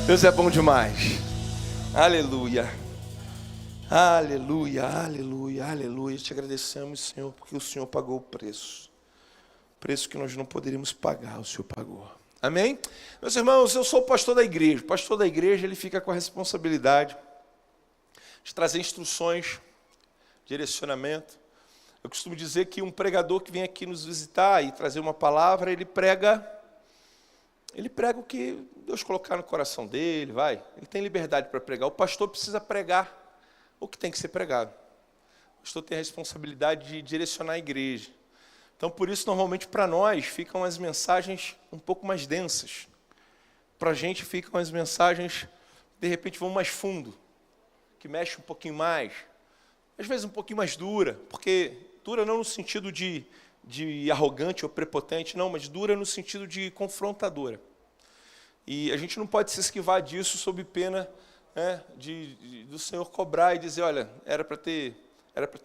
Deus é bom demais. Aleluia. Aleluia, aleluia, aleluia. Te agradecemos, Senhor, porque o Senhor pagou o preço. Preço que nós não poderíamos pagar, o Senhor pagou. Amém? Meus irmãos, eu sou o pastor da igreja. O pastor da igreja, ele fica com a responsabilidade de trazer instruções, direcionamento. Eu costumo dizer que um pregador que vem aqui nos visitar e trazer uma palavra, ele prega o que Deus colocar no coração dele, vai. Ele tem liberdade para pregar. O pastor precisa pregar o que tem que ser pregado. O pastor tem a responsabilidade de direcionar a igreja. Então, por isso, normalmente, para nós, ficam as mensagens um pouco mais densas. Para a gente, ficam as mensagens, de repente, vão mais fundo, que mexe um pouquinho mais. Às vezes, um pouquinho mais dura, porque dura não no sentido de arrogante ou prepotente, não, mas dura no sentido de confrontadora. E a gente não pode se esquivar disso sob pena, né, do Senhor cobrar e dizer, olha, era para ter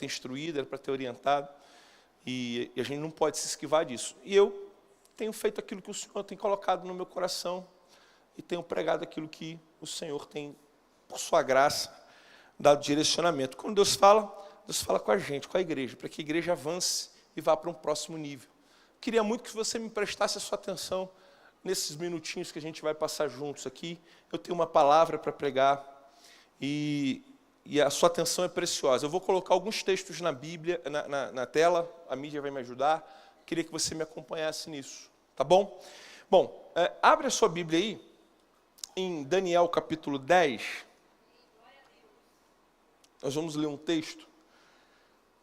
instruído, era para ter orientado, e a gente não pode se esquivar disso. E eu tenho feito aquilo que o Senhor tem colocado no meu coração e tenho pregado aquilo que o Senhor tem, por sua graça, dado direcionamento. Quando Deus fala com a gente, com a igreja, para que a igreja avance e vá para um próximo nível. Queria muito que você me prestasse a sua atenção nesses minutinhos que a gente vai passar juntos aqui. Eu tenho uma palavra para pregar e a sua atenção é preciosa. Eu vou colocar alguns textos na Bíblia, na tela, a mídia vai me ajudar. Queria que você me acompanhasse nisso, tá bom? Bom, abre a sua Bíblia aí, em Daniel capítulo 10. Nós vamos ler um texto.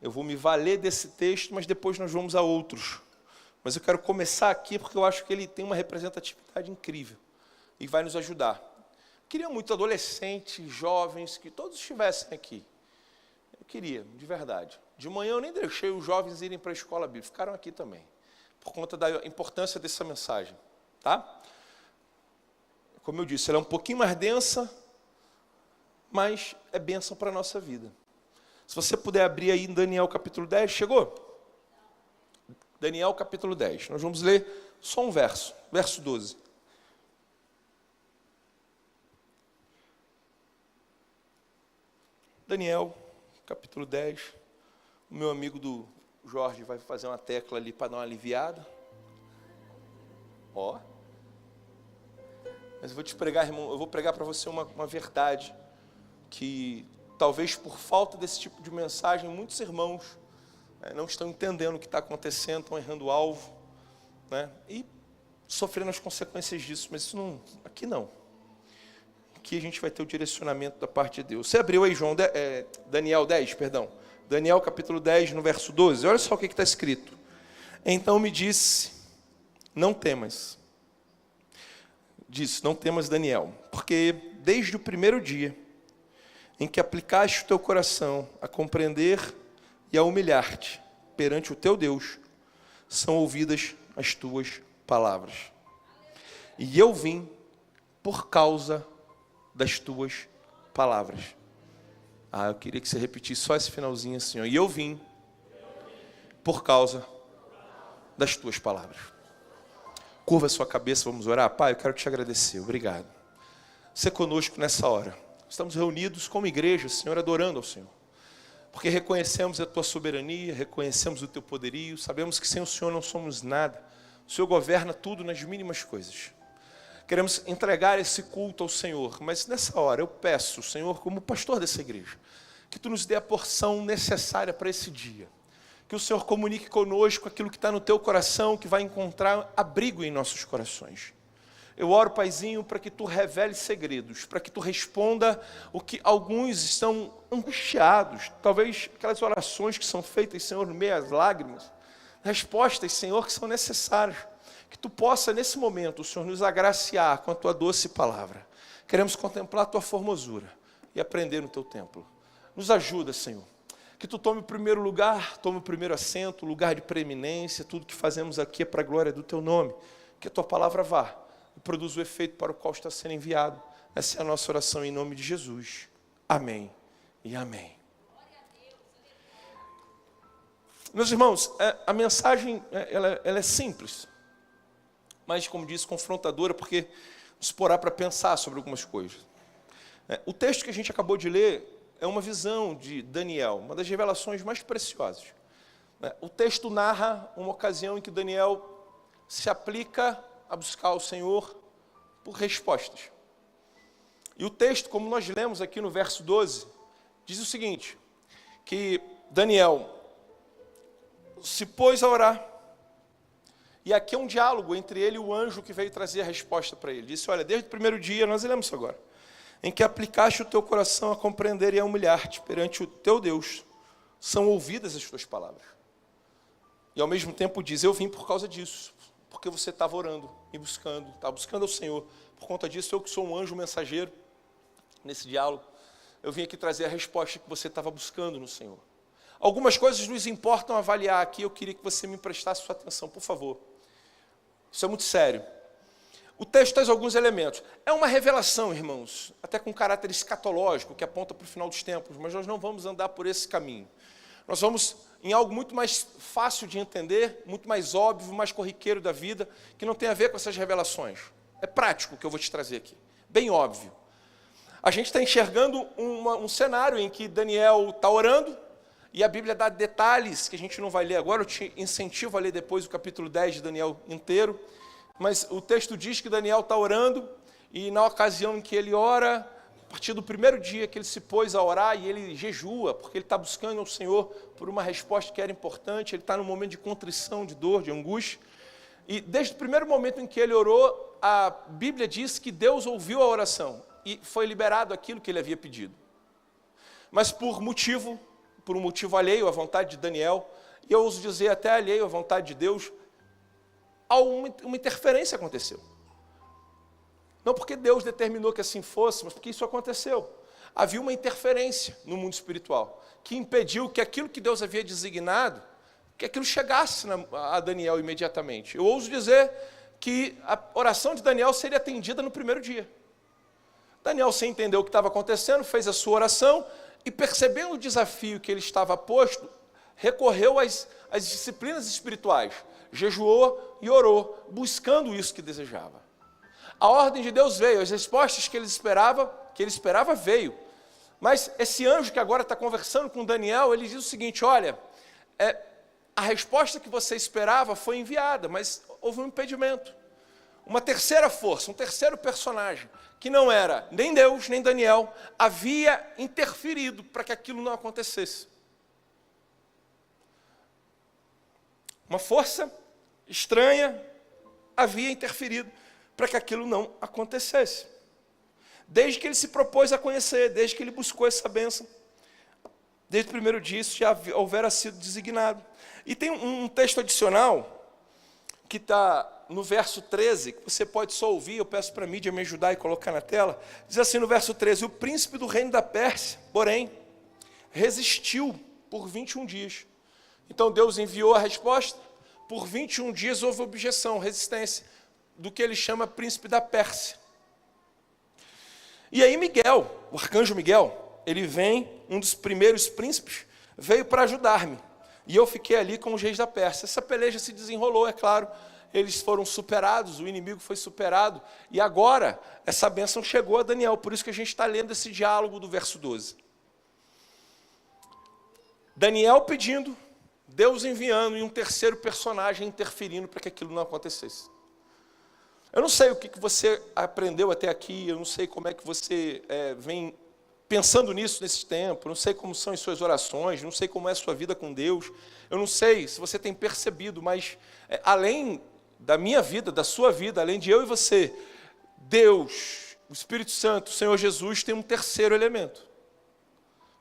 Eu vou me valer desse texto, mas depois nós vamos a outros. Mas eu quero começar aqui porque eu acho que ele tem uma representatividade incrível e vai nos ajudar. Queria muito adolescentes, jovens, que todos estivessem aqui. Eu queria, de verdade. De manhã eu nem deixei os jovens irem para a escola bíblica, ficaram aqui também, por conta da importância dessa mensagem. Tá? Como eu disse, ela é um pouquinho mais densa, mas é bênção para a nossa vida. Se você puder abrir aí em Daniel capítulo 10, chegou? Daniel capítulo 10. Nós vamos ler só um verso, verso 12. Daniel capítulo 10. O meu amigo do Jorge vai fazer uma tecla ali para dar uma aliviada. Ó. Mas eu vou te pregar, irmão, eu vou pregar para você uma verdade que talvez por falta desse tipo de mensagem, muitos irmãos não estão entendendo o que está acontecendo, estão errando o alvo, né? E sofrendo as consequências disso. Mas isso não, aqui não. Aqui a gente vai ter o direcionamento da parte de Deus. Você abriu aí, João, Daniel 10, perdão. Daniel capítulo 10, no verso 12. Olha só o que está escrito. Então me disse, não temas. Disse, não temas, Daniel, porque desde o primeiro dia em que aplicaste o teu coração a compreender e a humilhar-te perante o teu Deus, são ouvidas as tuas palavras. E eu vim por causa das tuas palavras. Eu queria que você repetisse só esse finalzinho assim, ó. E eu vim por causa das tuas palavras. Curva a sua cabeça, vamos orar. Pai, eu quero te agradecer, obrigado. Ser conosco nessa hora. Estamos reunidos como igreja, Senhor, adorando ao Senhor. Porque reconhecemos a tua soberania, reconhecemos o teu poderio, sabemos que sem o Senhor não somos nada. O Senhor governa tudo nas mínimas coisas. Queremos entregar esse culto ao Senhor, mas nessa hora eu peço, Senhor, como pastor dessa igreja, que tu nos dê a porção necessária para esse dia. Que o Senhor comunique conosco aquilo que está no teu coração, que vai encontrar abrigo em nossos corações. Eu oro, Paizinho, para que tu revele segredos, para que tu responda o que alguns estão angustiados, talvez aquelas orações que são feitas, Senhor, no meio das lágrimas, respostas, Senhor, que são necessárias, que tu possa, nesse momento, o Senhor nos agraciar com a tua doce palavra. Queremos contemplar a tua formosura e aprender no teu templo. Nos ajuda, Senhor, que tu tome o primeiro lugar, tome o primeiro assento, o lugar de preeminência, tudo que fazemos aqui é para a glória do teu nome, que a tua palavra vá e produz o efeito para o qual está sendo enviado. Essa é a nossa oração em nome de Jesus. Amém e amém. Meus irmãos, a mensagem ela é simples, mas, como disse, confrontadora, porque explorar para pensar sobre algumas coisas. O texto que a gente acabou de ler é uma visão de Daniel, uma das revelações mais preciosas. O texto narra uma ocasião em que Daniel se aplica a buscar o Senhor por respostas. E o texto, como nós lemos aqui no verso 12, diz o seguinte, que Daniel se pôs a orar, e aqui é um diálogo entre ele e o anjo que veio trazer a resposta para ele. Disse, olha, desde o primeiro dia, nós lemos isso agora, em que aplicaste o teu coração a compreender e a humilhar-te perante o teu Deus, são ouvidas as tuas palavras. E ao mesmo tempo diz, eu vim por causa disso, porque você estava orando e buscando, estava buscando ao Senhor. Por conta disso, eu que sou um anjo mensageiro, nesse diálogo, eu vim aqui trazer a resposta que você estava buscando no Senhor. Algumas coisas nos importam avaliar aqui, eu queria que você me prestasse sua atenção, por favor. Isso é muito sério. O texto traz alguns elementos. É uma revelação, irmãos, até com caráter escatológico, que aponta para o final dos tempos, mas nós não vamos andar por esse caminho. Nós vamos em algo muito mais fácil de entender, muito mais óbvio, mais corriqueiro da vida, que não tem a ver com essas revelações. É prático o que eu vou te trazer aqui, bem óbvio. A gente está enxergando um cenário em que Daniel está orando, e a Bíblia dá detalhes que a gente não vai ler agora, eu te incentivo a ler depois o capítulo 10 de Daniel inteiro, mas o texto diz que Daniel está orando, e na ocasião em que ele ora, a partir do primeiro dia que ele se pôs a orar, e ele jejua, porque ele está buscando ao Senhor por uma resposta que era importante, ele está num momento de contrição, de dor, de angústia, e desde o primeiro momento em que ele orou, a Bíblia diz que Deus ouviu a oração, e foi liberado aquilo que ele havia pedido. Mas por um motivo alheio à vontade de Daniel, e eu ouso dizer até alheio à vontade de Deus, uma interferência aconteceu. Não porque Deus determinou que assim fosse, mas porque isso aconteceu. Havia uma interferência no mundo espiritual, que impediu que aquilo que Deus havia designado, que aquilo chegasse a Daniel imediatamente. Eu ouso dizer que a oração de Daniel seria atendida no primeiro dia. Daniel, sem entender o que estava acontecendo, fez a sua oração e, percebendo o desafio que ele estava posto, recorreu às disciplinas espirituais, jejuou e orou, buscando isso que desejava. A ordem de Deus veio, as respostas que ele esperava veio. Mas esse anjo que agora está conversando com Daniel, ele diz o seguinte, olha, a resposta que você esperava foi enviada, mas houve um impedimento. Uma terceira força, um terceiro personagem, que não era nem Deus, nem Daniel, havia interferido para que aquilo não acontecesse. Uma força estranha havia interferido para que aquilo não acontecesse. Desde que ele se propôs a conhecer, desde que ele buscou essa bênção, desde o primeiro dia isso já houvera sido designado. E tem um texto adicional que está no verso 13, que você pode só ouvir, eu peço para a mídia me ajudar e colocar na tela, diz assim no verso 13, o príncipe do reino da Pérsia, porém, resistiu por 21 dias. Então Deus enviou a resposta, por 21 dias houve objeção, resistência, do que ele chama príncipe da Pérsia. E aí Miguel, o arcanjo Miguel, ele vem, um dos primeiros príncipes, veio para ajudar-me. E eu fiquei ali com os reis da Pérsia. Essa peleja se desenrolou, é claro, eles foram superados, o inimigo foi superado, e agora essa bênção chegou a Daniel, por isso que a gente está lendo esse diálogo do verso 12. Daniel pedindo, Deus enviando, e um terceiro personagem interferindo para que aquilo não acontecesse. Eu não sei o que você aprendeu até aqui, eu não sei como é que você vem pensando nisso nesse tempo, não sei como são as suas orações, não sei como é a sua vida com Deus, eu não sei se você tem percebido, mas além da minha vida, da sua vida, além de eu e você, Deus, o Espírito Santo, o Senhor Jesus, tem um terceiro elemento.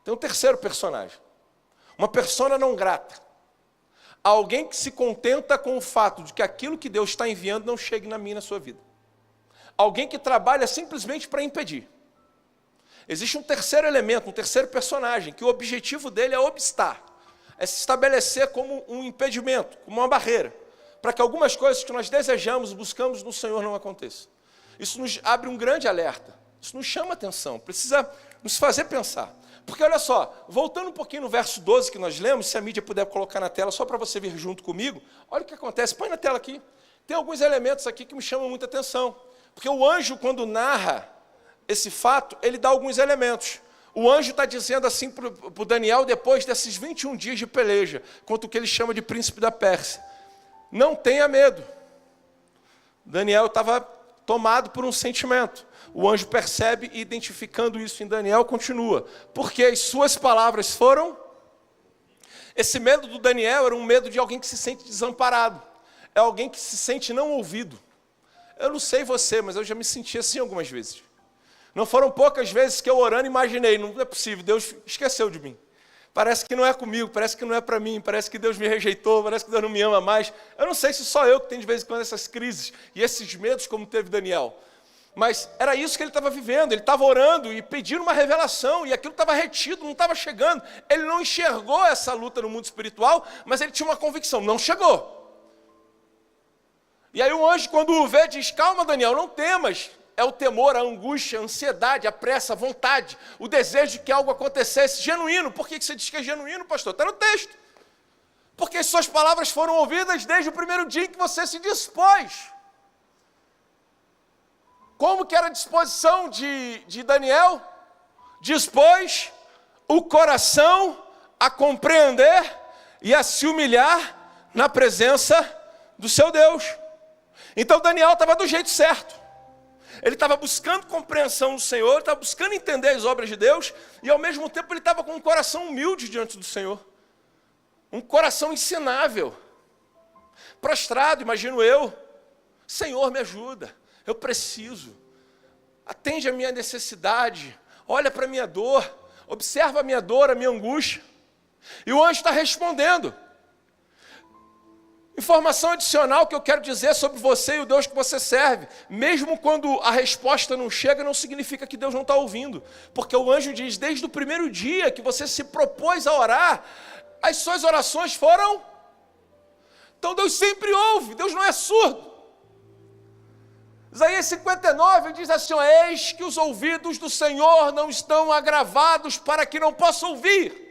Tem um terceiro personagem. Uma persona não grata. Alguém que se contenta com o fato de que aquilo que Deus está enviando não chegue na minha e na sua vida. Alguém que trabalha simplesmente para impedir. Existe um terceiro elemento, um terceiro personagem, que o objetivo dele é obstar, é se estabelecer como um impedimento, como uma barreira, para que algumas coisas que nós desejamos, buscamos no Senhor não aconteçam. Isso nos abre um grande alerta, isso nos chama atenção, precisa nos fazer pensar. Porque olha só, voltando um pouquinho no verso 12 que nós lemos, se a mídia puder colocar na tela, só para você vir junto comigo, olha o que acontece, põe na tela aqui. Tem alguns elementos aqui que me chamam muita atenção. Porque o anjo, quando narra esse fato, ele dá alguns elementos. O anjo está dizendo assim para o Daniel, depois desses 21 dias de peleja, contra o que ele chama de príncipe da Pérsia: não tenha medo. Daniel estava tomado por um sentimento. O anjo percebe e, identificando isso em Daniel, continua. Porque as suas palavras foram... Esse medo do Daniel era um medo de alguém que se sente desamparado. É alguém que se sente não ouvido. Eu não sei você, mas eu já me senti assim algumas vezes. Não foram poucas vezes que eu orando imaginei: não é possível, Deus esqueceu de mim. Parece que não é comigo, parece que não é para mim, parece que Deus me rejeitou, parece que Deus não me ama mais. Eu não sei se só eu que tenho de vez em quando essas crises e esses medos como teve Daniel. Mas era isso que ele estava vivendo. Ele estava orando e pedindo uma revelação, e aquilo estava retido, não estava chegando. Ele não enxergou essa luta no mundo espiritual, mas ele tinha uma convicção: não chegou. E aí o anjo, quando o vê, diz: calma, Daniel, não temas. É o temor, a angústia, a ansiedade, a pressa, a vontade, o desejo de que algo acontecesse genuíno. Por que você diz que é genuíno, pastor? Está no texto. Porque as suas palavras foram ouvidas desde o primeiro dia em que você se dispôs. Como que era a disposição de Daniel? Dispôs o coração a compreender e a se humilhar na presença do seu Deus. Então Daniel estava do jeito certo. Ele estava buscando compreensão do Senhor, ele estava buscando entender as obras de Deus, e ao mesmo tempo ele estava com um coração humilde diante do Senhor. Um coração ensinável. Prostrado, imagino eu: Senhor, me ajuda, eu preciso. Atende a minha necessidade, olha para a minha dor, observa a minha dor, a minha angústia. E o anjo está respondendo. Informação adicional que eu quero dizer sobre você e o Deus que você serve: mesmo quando a resposta não chega, não significa que Deus não está ouvindo. Porque o anjo diz: desde o primeiro dia que você se propôs a orar, as suas orações foram... Então Deus sempre ouve, Deus não é surdo. Isaías 59 diz assim: eis que os ouvidos do Senhor não estão agravados para que não possa ouvir,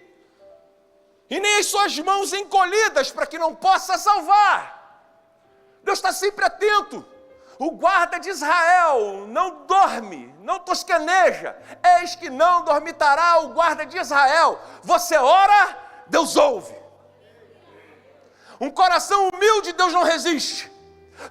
e nem as suas mãos encolhidas para que não possa salvar. Deus está sempre atento. O guarda de Israel não dorme, não tosqueneja. Eis que não dormitará o guarda de Israel. Você ora, Deus ouve. Um coração humilde, Deus não resiste.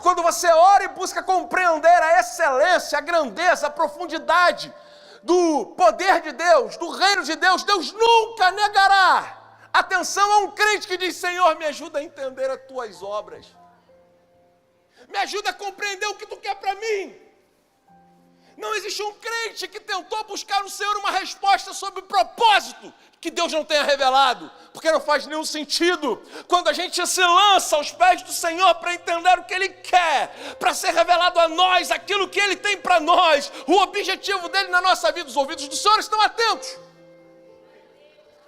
Quando você ora e busca compreender a excelência, a grandeza, a profundidade do poder de Deus, do reino de Deus, Deus nunca negará atenção a um crente que diz: Senhor, me ajuda a entender as tuas obras. Me ajuda a compreender o que tu quer para mim. Não existe um crente que tentou buscar no Senhor uma resposta sobre o propósito que Deus não tenha revelado, porque não faz nenhum sentido. Quando a gente se lança aos pés do Senhor para entender o que Ele quer, para ser revelado a nós aquilo que Ele tem para nós, o objetivo dEle na nossa vida, os ouvidos do Senhor estão atentos.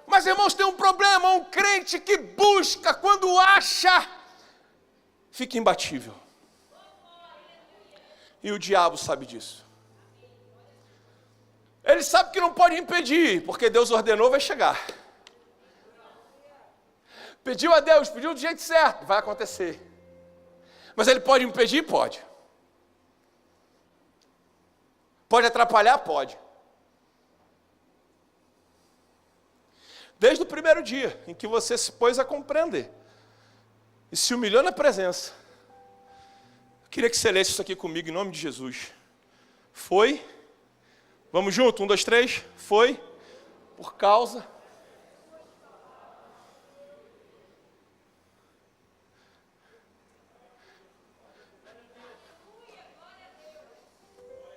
Mas, irmãos, tem um problema: um crente que busca, quando acha, fica imbatível. E o diabo sabe disso. Ele sabe que não pode impedir, porque Deus ordenou, vai chegar. Pediu a Deus, pediu do jeito certo, vai acontecer. Mas ele pode impedir? Pode. Pode atrapalhar? Pode. Desde o primeiro dia em que você se pôs a compreender e se humilhou na presença, eu queria que você lesse isso aqui comigo em nome de Jesus. Foi, vamos junto, 1, 2, 3, foi por causa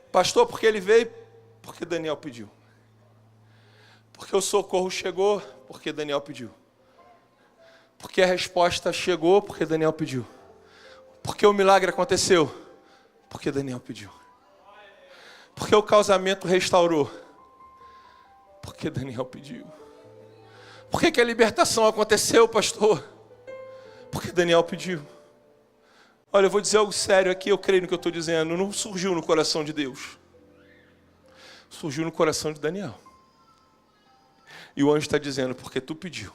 pastor, porque ele veio, porque Daniel pediu. Porque o socorro chegou, porque Daniel pediu. Porque a resposta chegou, porque Daniel pediu. Porque o milagre aconteceu, porque Daniel pediu. Porque o casamento restaurou, porque Daniel pediu. Por que a libertação aconteceu, pastor? Porque Daniel pediu. Olha, eu vou dizer algo sério aqui, eu creio no que eu estou dizendo. Não surgiu no coração de Deus. Surgiu no coração de Daniel. E o anjo está dizendo: porque tu pediu,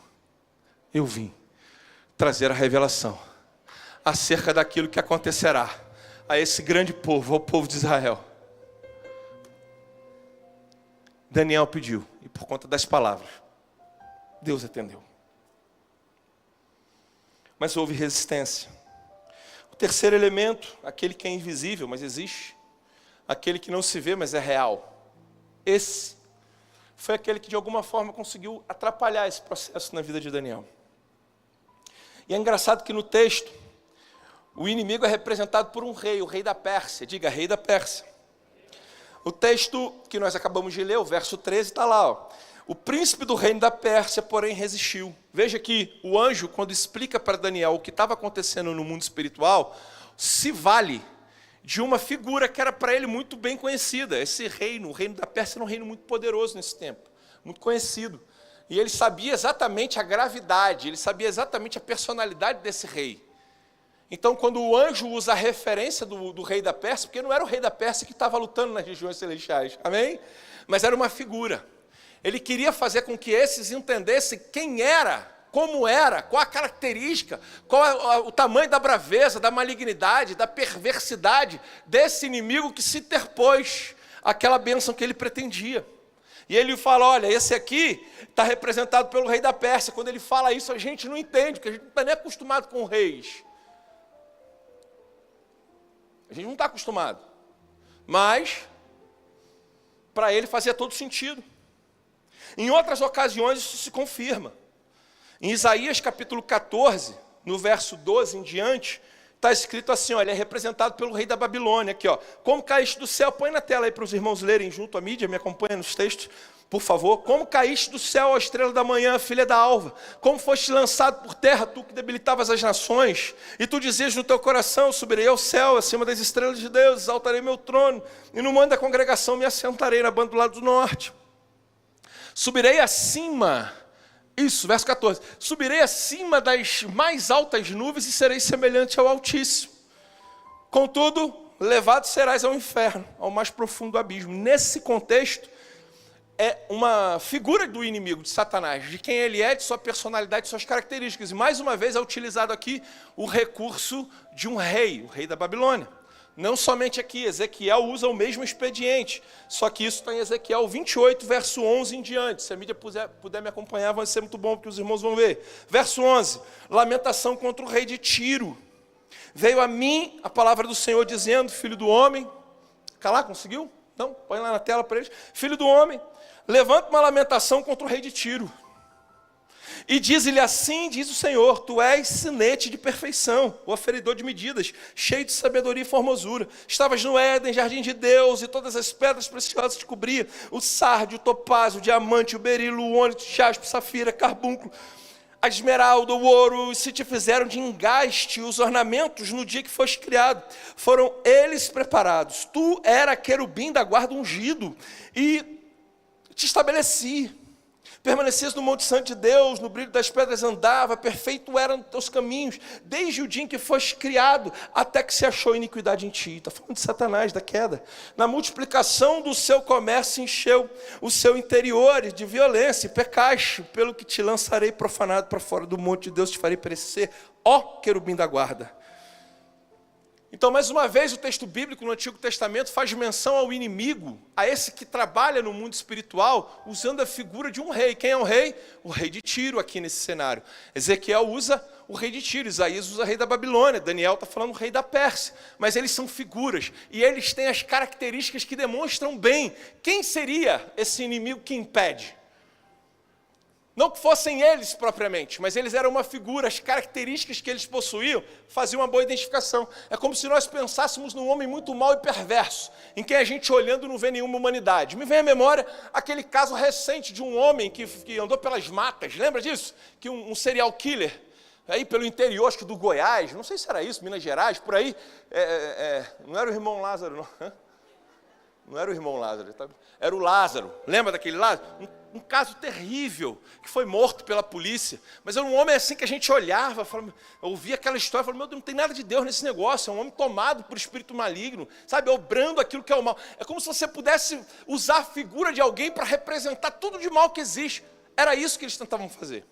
eu vim trazer a revelação acerca daquilo que acontecerá a esse grande povo, ao povo de Israel. Daniel pediu, e por conta das palavras, Deus atendeu. Mas houve resistência. O terceiro elemento, aquele que é invisível, mas existe. Aquele que não se vê, mas é real. Esse foi aquele que de alguma forma conseguiu atrapalhar esse processo na vida de Daniel. E é engraçado que no texto, o inimigo é representado por um rei, o rei da Pérsia. Diga, rei da Pérsia. O texto que nós acabamos de ler, o verso 13, está lá. Ó. O príncipe do reino da Pérsia, porém, resistiu. Veja que o anjo, quando explica para Daniel o que estava acontecendo no mundo espiritual, se vale de uma figura que era para ele muito bem conhecida. Esse reino, o reino da Pérsia, era um reino muito poderoso nesse tempo, muito conhecido. E ele sabia exatamente a gravidade, ele sabia exatamente a personalidade desse rei. Então, quando o anjo usa a referência do rei da Pérsia, porque não era o rei da Pérsia que estava lutando nas regiões celestiais, amém? Mas era uma figura. Ele queria fazer com que esses entendessem quem era, como era, qual a característica, qual o tamanho da braveza, da malignidade, da perversidade desse inimigo que se interpôs àquela bênção que ele pretendia. E ele fala, olha, esse aqui está representado pelo rei da Pérsia. Quando ele fala isso, a gente não entende, porque a gente não está nem acostumado com reis. A gente não está acostumado. Mas, para ele fazia todo sentido. Em outras ocasiões, isso se confirma. Em Isaías capítulo 14, no verso 12 em diante, está escrito assim, olha, é representado pelo rei da Babilônia, aqui, ó. Como caíste do céu, põe na tela aí para os irmãos lerem junto à mídia, me acompanha nos textos, por favor. Como caíste do céu, ó estrela da manhã, filha da alva, como foste lançado por terra, tu que debilitavas as nações, e tu dizias no teu coração, subirei ao céu, acima das estrelas de Deus, exaltarei meu trono, e no monte da congregação me assentarei na banda do lado do norte. Subirei acima, isso, verso 14, subirei acima das mais altas nuvens e serei semelhante ao Altíssimo. Contudo, levado serás ao inferno, ao mais profundo abismo. Nesse contexto, é uma figura do inimigo, de Satanás, de quem ele é, de sua personalidade, de suas características. E mais uma vez é utilizado aqui o recurso de um rei, o rei da Babilônia. Não somente aqui, Ezequiel usa o mesmo expediente, só que isso está em Ezequiel 28, verso 11 em diante. Se a mídia puder me acompanhar, vai ser muito bom, porque os irmãos vão ver. Verso 11, lamentação contra o rei de Tiro. Veio a mim a palavra do Senhor dizendo, filho do homem, calar, conseguiu? Não, põe lá na tela para eles. Filho do homem, levanta uma lamentação contra o rei de Tiro. E diz-lhe assim, diz o Senhor, tu és sinete de perfeição, o aferidor de medidas, cheio de sabedoria e formosura. Estavas no Éden, jardim de Deus, e todas as pedras preciosas te cobriam, o sárdio, o topázio, o diamante, o berilo, o ônix, o jaspe, safira, carbúnculo, a esmeralda, o ouro, se te fizeram de engaste os ornamentos no dia que foste criado. Foram eles preparados. Tu era querubim da guarda ungido, e te estabeleci. Permanecias no Monte Santo de Deus, no brilho das pedras andava, perfeito eram os teus caminhos, desde o dia em que foste criado, até que se achou iniquidade em ti. Está falando de Satanás, da queda. Na multiplicação do seu comércio encheu o seu interior de violência e pecaste, pelo que te lançarei profanado para fora do monte de Deus, te farei perecer, ó querubim da guarda. Então, mais uma vez, o texto bíblico no Antigo Testamento faz menção ao inimigo, a esse que trabalha no mundo espiritual, usando a figura de um rei. Quem é o rei? O rei de Tiro, aqui nesse cenário. Ezequiel usa o rei de Tiro, Isaías usa o rei da Babilônia, Daniel está falando o rei da Pérsia. Mas eles são figuras, e eles têm as características que demonstram bem quem seria esse inimigo que impede. Não que fossem eles propriamente, mas eles eram uma figura, as características que eles possuíam faziam uma boa identificação. É como se nós pensássemos num homem muito mau e perverso, em quem a gente olhando não vê nenhuma humanidade. Me vem à memória aquele caso recente de um homem que andou pelas matas, lembra disso? Que um serial killer, aí pelo interior, acho que do Goiás, não sei se era isso, Minas Gerais, por aí, não era o irmão Lázaro, não. Não era o irmão Lázaro, era o Lázaro. Lembra daquele Lázaro? Um caso terrível, que foi morto pela polícia. Mas era um homem assim que a gente olhava, ouvia aquela história, falava, meu Deus, não tem nada de Deus nesse negócio. É um homem tomado por espírito maligno, sabe, obrando aquilo que é o mal. É como se você pudesse usar a figura de alguém para representar tudo de mal que existe. Era isso que eles tentavam fazer.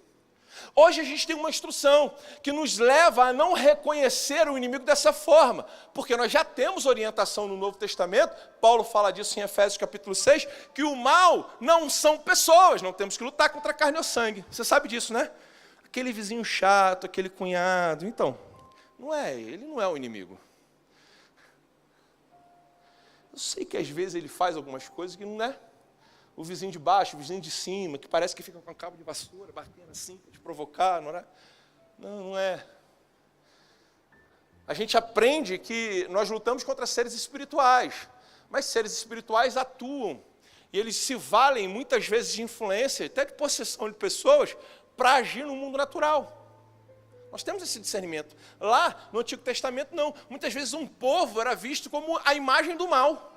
Hoje a gente tem uma instrução que nos leva a não reconhecer o inimigo dessa forma, porque nós já temos orientação no Novo Testamento, Paulo fala disso em Efésios capítulo 6, que o mal não são pessoas, não temos que lutar contra a carne ou sangue. Você sabe disso, né? Aquele vizinho chato, aquele cunhado, então, ele não é o inimigo. Eu sei que às vezes ele faz algumas coisas que não é. O vizinho de baixo, o vizinho de cima, que parece que fica com um cabo de vassoura, batendo assim, para te provocar, não é? Não é. A gente aprende que nós lutamos contra seres espirituais, mas seres espirituais atuam, e eles se valem muitas vezes de influência, até de possessão de pessoas, para agir no mundo natural. Nós temos esse discernimento. Lá, no Antigo Testamento, não. Muitas vezes um povo era visto como a imagem do mal.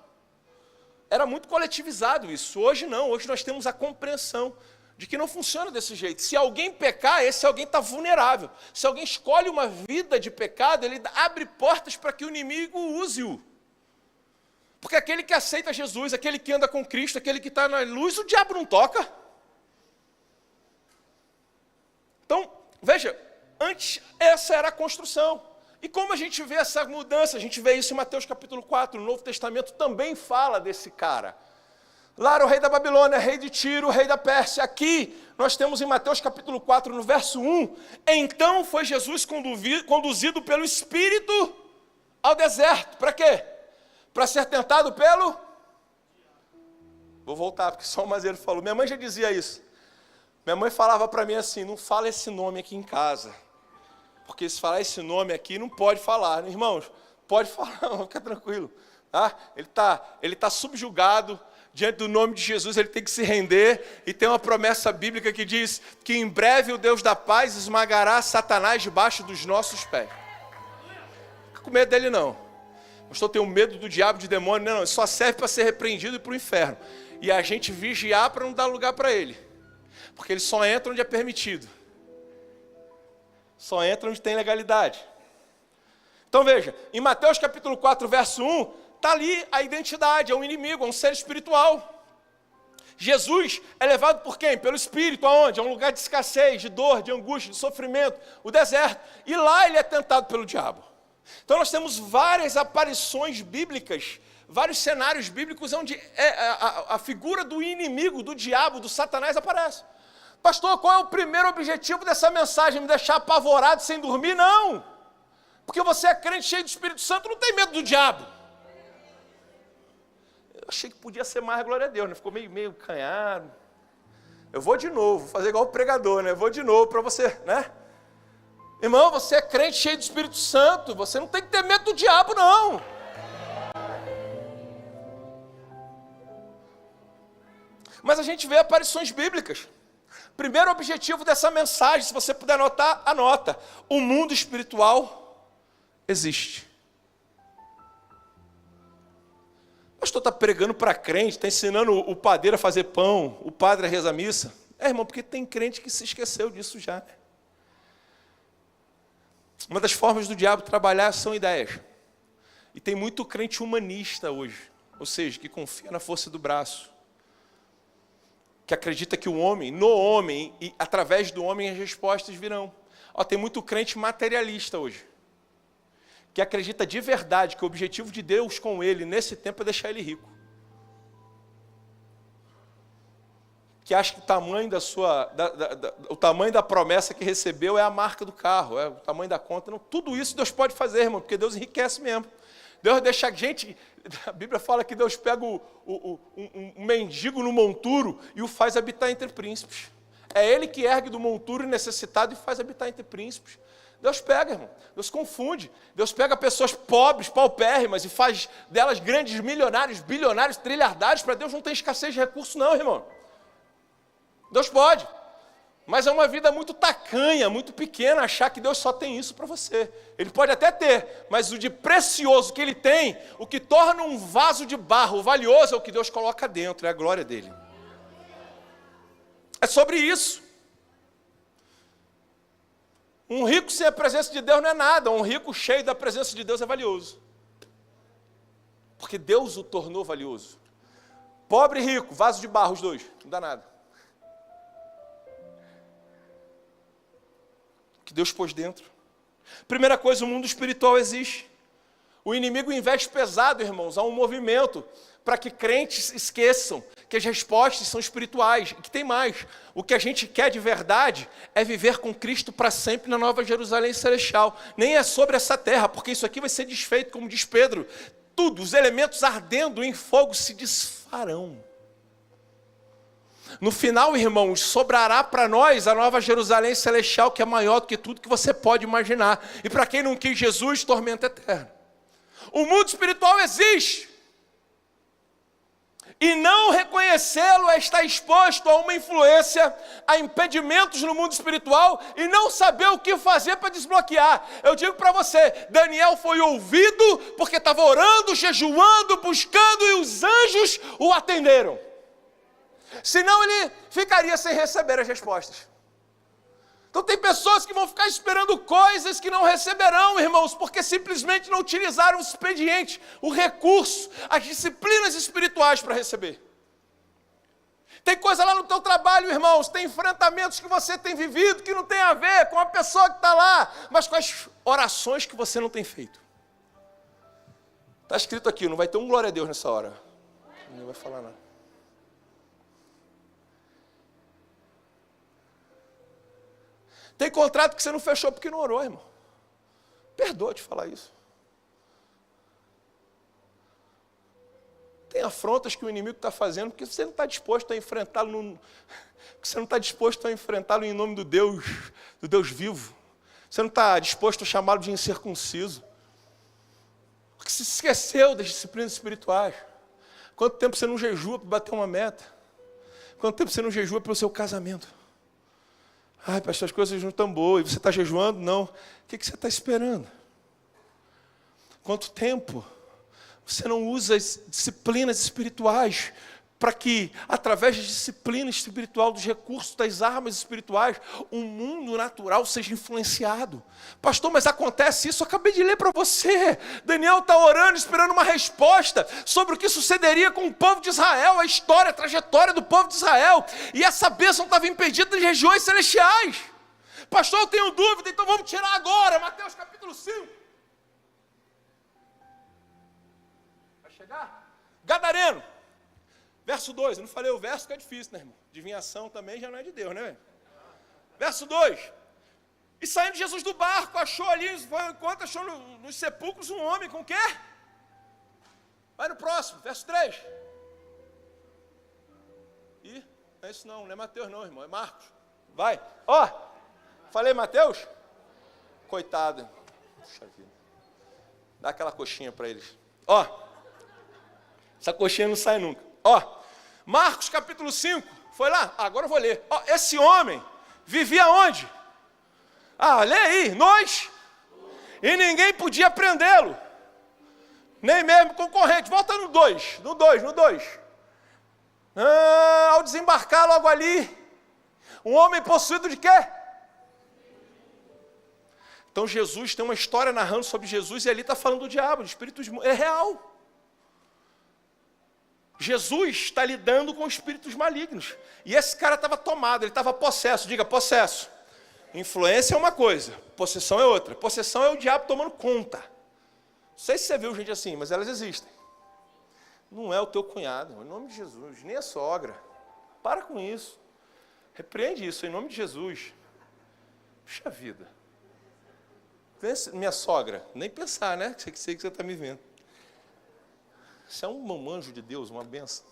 Era muito coletivizado isso. Hoje não, hoje nós temos a compreensão de que não funciona desse jeito. Se alguém pecar, esse alguém está vulnerável. Se alguém escolhe uma vida de pecado, ele abre portas para que o inimigo use-o. Porque aquele que aceita Jesus, aquele que anda com Cristo, aquele que está na luz, o diabo não toca. Então, veja, antes essa era a construção. E como a gente vê essa mudança? A gente vê isso em Mateus capítulo 4, no Novo Testamento também fala desse cara. Lá era o rei da Babilônia, rei de Tiro, rei da Pérsia. Aqui nós temos em Mateus capítulo 4, no verso 1, então foi Jesus conduzido pelo Espírito ao deserto. Para quê? Para ser tentado pelo... Vou voltar, porque só o Mazeiro falou. Minha mãe já dizia isso. Minha mãe falava para mim assim, não fala esse nome aqui em casa. Porque se falar esse nome aqui, não pode falar, né, irmãos? Pode falar, fica tranquilo. Tá? Ele tá subjugado diante do nome de Jesus, ele tem que se render. E tem uma promessa bíblica que diz que em breve o Deus da paz esmagará Satanás debaixo dos nossos pés. Não fica com medo dele, não. Pastor, eu tenho medo do diabo, de demônio. Não, ele só serve para ser repreendido e para o inferno. E a gente vigiar para não dar lugar para ele. Porque ele só entra onde é permitido. Só entra onde tem legalidade. Então veja, em Mateus capítulo 4, verso 1, está ali a identidade, é um inimigo, é um ser espiritual. Jesus é levado por quem? Pelo Espírito, aonde? É um lugar de escassez, de dor, de angústia, de sofrimento, o deserto. E lá ele é tentado pelo diabo. Então nós temos várias aparições bíblicas, vários cenários bíblicos onde a figura do inimigo, do diabo, do Satanás aparece. Pastor, qual é o primeiro objetivo dessa mensagem? Me deixar apavorado, sem dormir? Não! Porque você é crente cheio do Espírito Santo, não tem medo do diabo. Eu achei que podia ser mais, glória a Deus, né? Ficou meio canhado. Eu vou de novo, fazer igual o pregador, né? Eu vou de novo para você, né? Irmão, você é crente cheio do Espírito Santo, você não tem que ter medo do diabo, não. Mas a gente vê aparições bíblicas. Primeiro objetivo dessa mensagem, se você puder anotar, anota. O mundo espiritual existe. O pastor está pregando para crente, está ensinando o padeiro a fazer pão, o padre a rezar a missa. Irmão, porque tem crente que se esqueceu disso já. Uma das formas do diabo trabalhar são ideias. E tem muito crente humanista hoje, ou seja, que confia na força do braço. Que acredita que o homem, no homem, e através do homem as respostas virão. Tem muito crente materialista hoje, que acredita de verdade que o objetivo de Deus com ele, nesse tempo, é deixar ele rico. Que acha que o tamanho o tamanho da promessa que recebeu é a marca do carro, é o tamanho da conta. Não, tudo isso Deus pode fazer, irmão, porque Deus enriquece mesmo. Deus deixa a gente... A Bíblia fala que Deus pega um mendigo no monturo e o faz habitar entre príncipes. É Ele que ergue do monturo necessitado e faz habitar entre príncipes. Deus pega, irmão. Deus confunde. Deus pega pessoas pobres, paupérrimas e faz delas grandes milionários, bilionários, trilhardários. Para Deus não tem escassez de recursos não, irmão. Deus pode. Mas é uma vida muito tacanha, muito pequena, achar que Deus só tem isso para você. Ele pode até ter, mas o de precioso que Ele tem, o que torna um vaso de barro valioso é o que Deus coloca dentro, é a glória dEle. É sobre isso. Um rico sem a presença de Deus não é nada, um rico cheio da presença de Deus é valioso. Porque Deus o tornou valioso. Pobre e rico, vaso de barro, os dois, não dá nada. Deus pôs dentro. Primeira coisa, o mundo espiritual existe. O inimigo investe pesado, irmãos, há um movimento para que crentes esqueçam que as respostas são espirituais. E que tem mais, o que a gente quer de verdade é viver com Cristo para sempre na Nova Jerusalém Celestial. Nem é sobre essa terra, porque isso aqui vai ser desfeito, como diz Pedro. Tudo, os elementos ardendo em fogo se desfarão. No final, irmãos, sobrará para nós a Nova Jerusalém Celestial, que é maior do que tudo que você pode imaginar. E para quem não quis Jesus, tormento eterno. O mundo espiritual existe. E não reconhecê-lo é estar exposto a uma influência, a impedimentos no mundo espiritual e não saber o que fazer para desbloquear. Eu digo para você, Daniel foi ouvido porque estava orando, jejuando, buscando e os anjos o atenderam. Senão ele ficaria sem receber as respostas. Então tem pessoas que vão ficar esperando coisas que não receberão, irmãos, porque simplesmente não utilizaram o expediente, o recurso, as disciplinas espirituais para receber. Tem coisa lá no teu trabalho, irmãos, tem enfrentamentos que você tem vivido que não tem a ver com a pessoa que está lá, mas com as orações que você não tem feito. Está escrito aqui, não vai ter um glória a Deus nessa hora. Não vai falar nada. Tem contrato que você não fechou porque não orou, irmão. Perdoa te falar isso. Tem afrontas que o inimigo está fazendo porque você não está disposto a enfrentá-lo. Você não está disposto a enfrentá-lo em nome do Deus vivo. Você não está disposto a chamá-lo de incircunciso. Porque se esqueceu das disciplinas espirituais. Quanto tempo você não jejua para bater uma meta? Quanto tempo você não jejua pelo seu casamento? Ai, pastor, as coisas não estão boas. E você está jejuando? Não. O que você está esperando? Quanto tempo você não usa as disciplinas espirituais para que, através da disciplina espiritual, dos recursos, das armas espirituais, o mundo natural seja influenciado? Pastor, mas acontece isso? Eu acabei de ler para você. Daniel está orando, esperando uma resposta sobre o que sucederia com o povo de Israel, a história, a trajetória do povo de Israel. E essa bênção estava impedida das regiões celestiais. Pastor, eu tenho dúvida, então vamos tirar agora. Mateus capítulo 5. Vai chegar? Gadareno. Verso 2, eu não falei o verso que é difícil, né, irmão? Adivinhação também já não é de Deus, né? Verso 2. E saindo Jesus do barco, achou ali, enquanto achou nos sepulcros um homem com o quê? Vai no próximo, verso 3. Ih, não é isso não é Mateus não, irmão, é Marcos. Vai, ó, falei Mateus? Coitado. Puxa vida. Dá aquela coxinha para eles. Ó, essa coxinha não sai nunca. Ó, Marcos capítulo 5, foi lá? Agora eu vou ler. Ó, esse homem vivia onde? Lê aí, nós. E ninguém podia prendê-lo. Nem mesmo concorrente. Volta no 2. Ao desembarcar logo ali, um homem possuído de quê? Então Jesus tem uma história narrando sobre Jesus e ali está falando do diabo, de espíritos. É real. Jesus está lidando com espíritos malignos. E esse cara estava tomado, ele estava possesso. Diga, possesso. Influência é uma coisa, possessão é outra. Possessão é o diabo tomando conta. Não sei se você viu gente assim, mas elas existem. Não é o teu cunhado, em nome de Jesus. Nem a sogra. Para com isso. Repreende isso, em nome de Jesus. Puxa vida. Minha sogra, nem pensar, né? Sei que você está me vendo. Isso é um anjo de Deus, uma benção.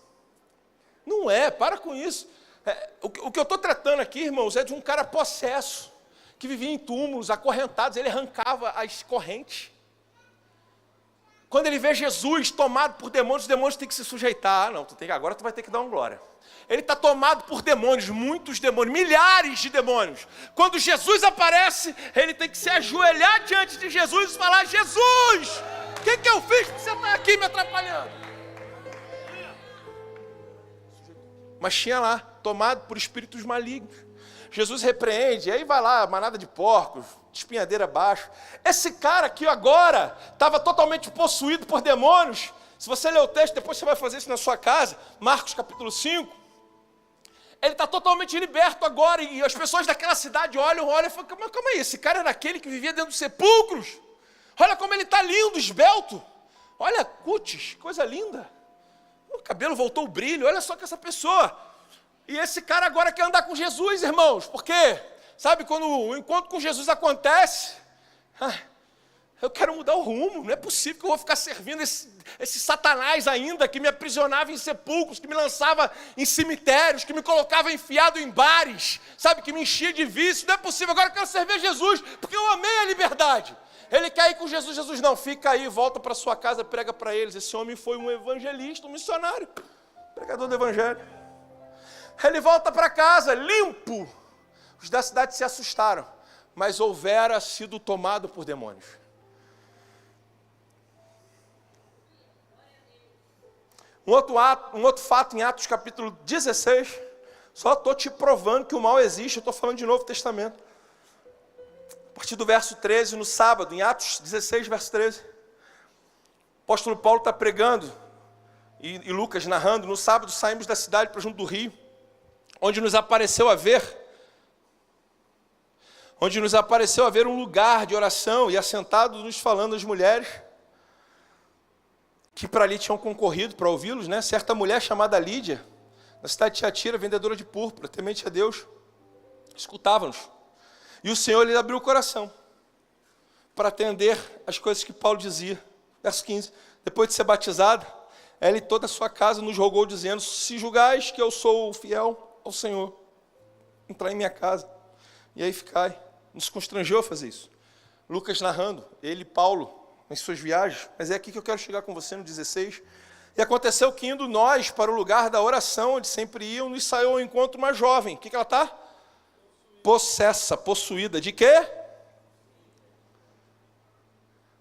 Não é, para com isso. O que eu estou tratando aqui, irmãos, é de um cara possesso, que vivia em túmulos, acorrentados, ele arrancava as correntes. Quando ele vê Jesus tomado por demônios, os demônios têm que se sujeitar. Não, agora tu vai ter que dar uma glória. Ele está tomado por demônios, muitos demônios, milhares de demônios. Quando Jesus aparece, ele tem que se ajoelhar diante de Jesus e falar, Jesus! O que eu fiz que você está aqui me atrapalhando? Mas tinha lá, tomado por espíritos malignos. Jesus repreende, aí vai lá, manada de porcos, espinhadeira abaixo. Esse cara aqui agora estava totalmente possuído por demônios. Se você ler o texto, depois você vai fazer isso na sua casa. Marcos capítulo 5. ele está totalmente liberto agora, e as pessoas daquela cidade olham e falam, mas calma aí, esse cara era aquele que vivia dentro dos sepulcros, olha como ele está lindo, esbelto, olha, cutis, coisa linda, o cabelo voltou o brilho, olha só que essa pessoa, e esse cara agora quer andar com Jesus, irmãos, porque, sabe, quando o encontro com Jesus acontece, eu quero mudar o rumo, não é possível que eu vou ficar servindo esse Satanás ainda, que me aprisionava em sepulcros, que me lançava em cemitérios, que me colocava enfiado em bares, sabe, que me enchia de vício, não é possível, agora eu quero servir a Jesus, porque eu amei a liberdade. Ele quer ir com Jesus, Jesus não, fica aí, volta para sua casa, prega para eles. Esse homem foi um evangelista, um missionário, pregador do evangelho. Ele volta para casa, limpo. Os da cidade se assustaram, mas houvera sido tomado por demônios. Um outro fato em Atos capítulo 16, só estou te provando que o mal existe, eu estou falando de Novo Testamento. A partir do verso 13, no sábado, em Atos 16, verso 13, o apóstolo Paulo está pregando, e Lucas narrando, no sábado saímos da cidade para junto do rio, onde nos apareceu a ver um lugar de oração, e assentados nos falando as mulheres, que para ali tinham concorrido para ouvi-los, né? Certa mulher chamada Lídia, na cidade de Tiatira, vendedora de púrpura, temente a Deus, escutava-nos. E o Senhor lhe abriu o coração para atender as coisas que Paulo dizia. Verso 15, depois de ser batizada, ela e toda a sua casa nos rogou, dizendo, se julgais que eu sou fiel ao Senhor, entrai em minha casa, e aí ficai. Nos constrangeu a fazer isso. Lucas narrando, ele e Paulo, em suas viagens, mas é aqui que eu quero chegar com você no 16. E aconteceu que indo nós para o lugar da oração, onde sempre iam, nos saiu ao encontro uma jovem. O que ela está? Possessa, possuída. De quê?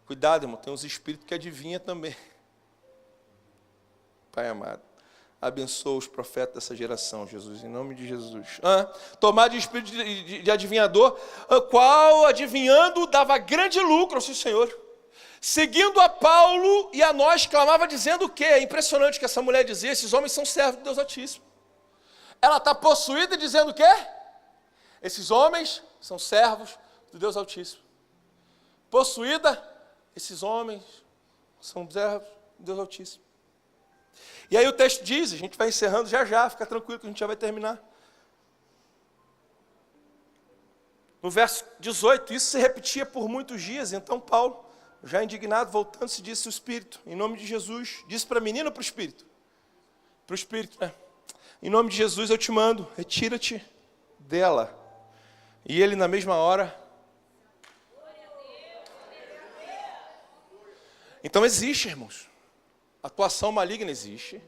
Cuidado, irmão, tem uns espíritos que adivinham também. Pai amado, abençoa os profetas dessa geração, Jesus, em nome de Jesus. Tomar de espírito de adivinhador, qual adivinhando dava grande lucro ao seu Senhor. Seguindo a Paulo e a nós, clamava dizendo o quê? É impressionante o que essa mulher dizia, esses homens são servos de Deus Altíssimo. Ela está possuída dizendo o quê? Esses homens são servos do Deus Altíssimo. Possuída, esses homens são servos do Deus Altíssimo. E aí o texto diz, a gente vai encerrando já, fica tranquilo que a gente já vai terminar. No verso 18, isso se repetia por muitos dias, então Paulo, já indignado, voltando-se, disse o Espírito, em nome de Jesus, disse para a menina ou para o Espírito? Para o Espírito, né? Em nome de Jesus eu te mando, retira-te dela. E ele na mesma hora. Então existe, irmãos. A atuação maligna existe.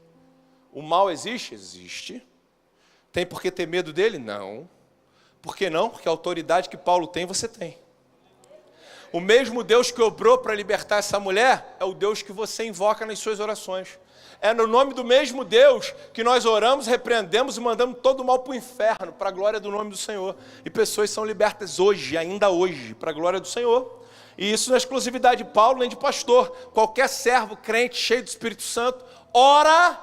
O mal existe? Existe. Tem por que ter medo dele? Não. Por que não? Porque a autoridade que Paulo tem, você tem. O mesmo Deus que obrou para libertar essa mulher é o Deus que você invoca nas suas orações. É no nome do mesmo Deus que nós oramos, repreendemos e mandamos todo o mal para o inferno, para a glória do nome do Senhor. E pessoas são libertas hoje, ainda hoje, para a glória do Senhor. E isso não é exclusividade de Paulo nem de pastor. Qualquer servo, crente, cheio do Espírito Santo, ora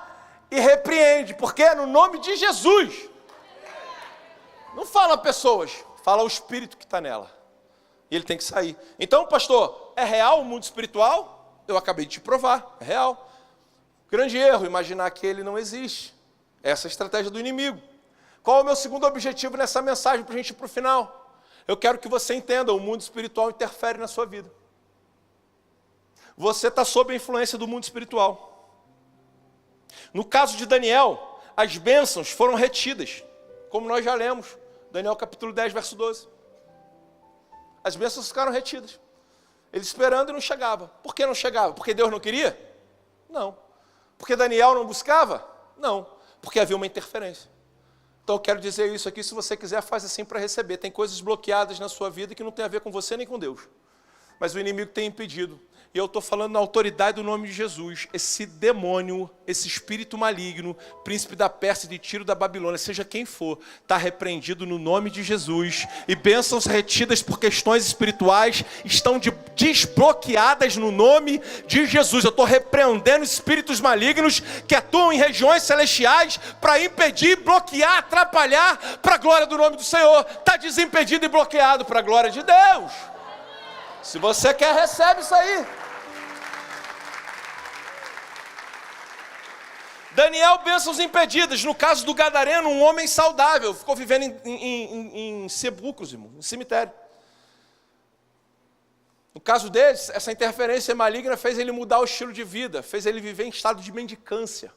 e repreende, porque é no nome de Jesus. Não fala pessoas, fala o Espírito que está nela. E ele tem que sair. Então, pastor, é real o mundo espiritual? Eu acabei de te provar, é real. Grande erro, imaginar que ele não existe. Essa é a estratégia do inimigo. Qual é o meu segundo objetivo nessa mensagem para a gente ir para o final? Eu quero que você entenda, o mundo espiritual interfere na sua vida. Você está sob a influência do mundo espiritual. No caso de Daniel, as bênçãos foram retidas, como nós já lemos, Daniel capítulo 10, verso 12. As bênçãos ficaram retidas. Ele esperando e não chegava. Por que não chegava? Porque Deus não queria? Não. Porque Daniel não buscava? Não. Porque havia uma interferência. Então eu quero dizer isso aqui, se você quiser, faz assim para receber. Tem coisas bloqueadas na sua vida que não tem a ver com você nem com Deus. mas o inimigo tem impedido. E eu estou falando na autoridade do nome de Jesus. Esse demônio, esse espírito maligno, príncipe da Pérsia, de Tiro, da Babilônia, seja quem for, está repreendido no nome de Jesus. E bênçãos retidas por questões espirituais estão desbloqueadas no nome de Jesus. Eu estou repreendendo espíritos malignos que atuam em regiões celestiais para impedir, bloquear, atrapalhar para a glória do nome do Senhor. Está desimpedido e bloqueado para a glória de Deus. Se você quer, recebe isso aí. Daniel, bênçãos impedidas. No caso do gadareno, um homem saudável, ficou vivendo em sepulcros, irmão, em cemitério. No caso deles, essa interferência maligna fez ele mudar o estilo de vida, fez ele viver em estado de mendicância.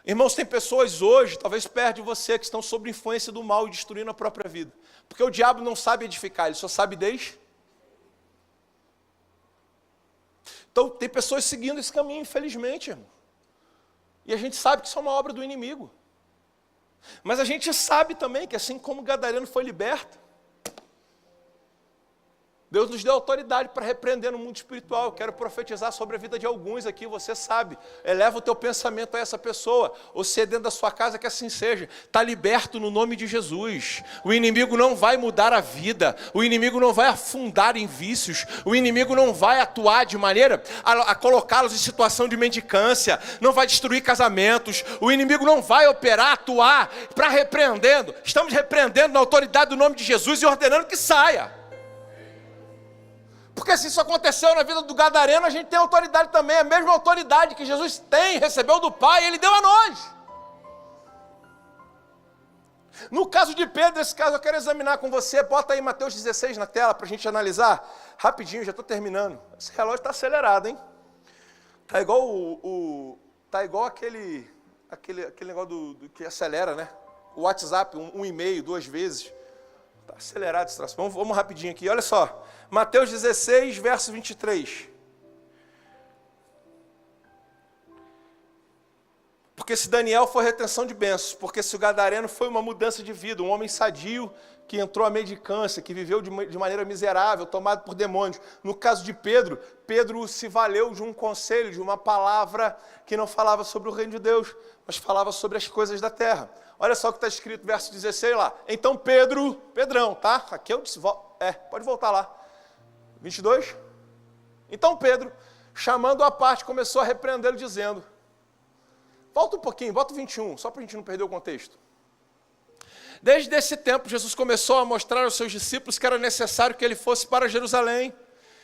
Irmãos, tem pessoas hoje, talvez perto de você, que estão sob influência do mal e destruindo a própria vida. Porque o diabo não sabe edificar, ele só sabe destruir. Então, tem pessoas seguindo esse caminho, infelizmente, irmão. E a gente sabe que isso é uma obra do inimigo. Mas a gente sabe também que assim como o gadareno foi liberto, Deus nos deu autoridade para repreender no mundo espiritual. Eu quero profetizar sobre a vida de alguns aqui, você sabe. Eleva o teu pensamento a essa pessoa. Ou se é dentro da sua casa, que assim seja. Está liberto no nome de Jesus. O inimigo não vai mudar a vida. O inimigo não vai afundar em vícios. O inimigo não vai atuar de maneira a colocá-los em situação de mendicância. Não vai destruir casamentos. O inimigo não vai operar, atuar para repreendendo. Estamos repreendendo na autoridade do nome de Jesus e ordenando que saia. Porque se isso aconteceu na vida do gadareno, a gente tem autoridade também, a mesma autoridade que Jesus tem, recebeu do Pai, Ele deu a nós. No caso de Pedro, esse caso eu quero examinar com você, bota aí Mateus 16 na tela para a gente analisar, rapidinho, já estou terminando. Esse relógio está acelerado, hein? Está igual aquele negócio do que acelera, né? O WhatsApp, um e-mail, 2 vezes. Está acelerado esse troço. Vamos rapidinho aqui, olha só. Mateus 16, verso 23. Porque se Daniel foi retenção de bênçãos, porque se o gadareno foi uma mudança de vida, um homem sadio que entrou à mendicância, que viveu de maneira miserável, tomado por demônios. No caso de Pedro, Pedro se valeu de um conselho, de uma palavra que não falava sobre o reino de Deus, mas falava sobre as coisas da terra. Olha só o que está escrito, verso 16 lá. Então Pedrão, tá? Aqui eu disse, pode voltar lá. 22. Então Pedro, chamando à parte, começou a repreendê-lo, dizendo... Volta um pouquinho, bota o 21, só para a gente não perder o contexto. Desde esse tempo, Jesus começou a mostrar aos seus discípulos que era necessário que ele fosse para Jerusalém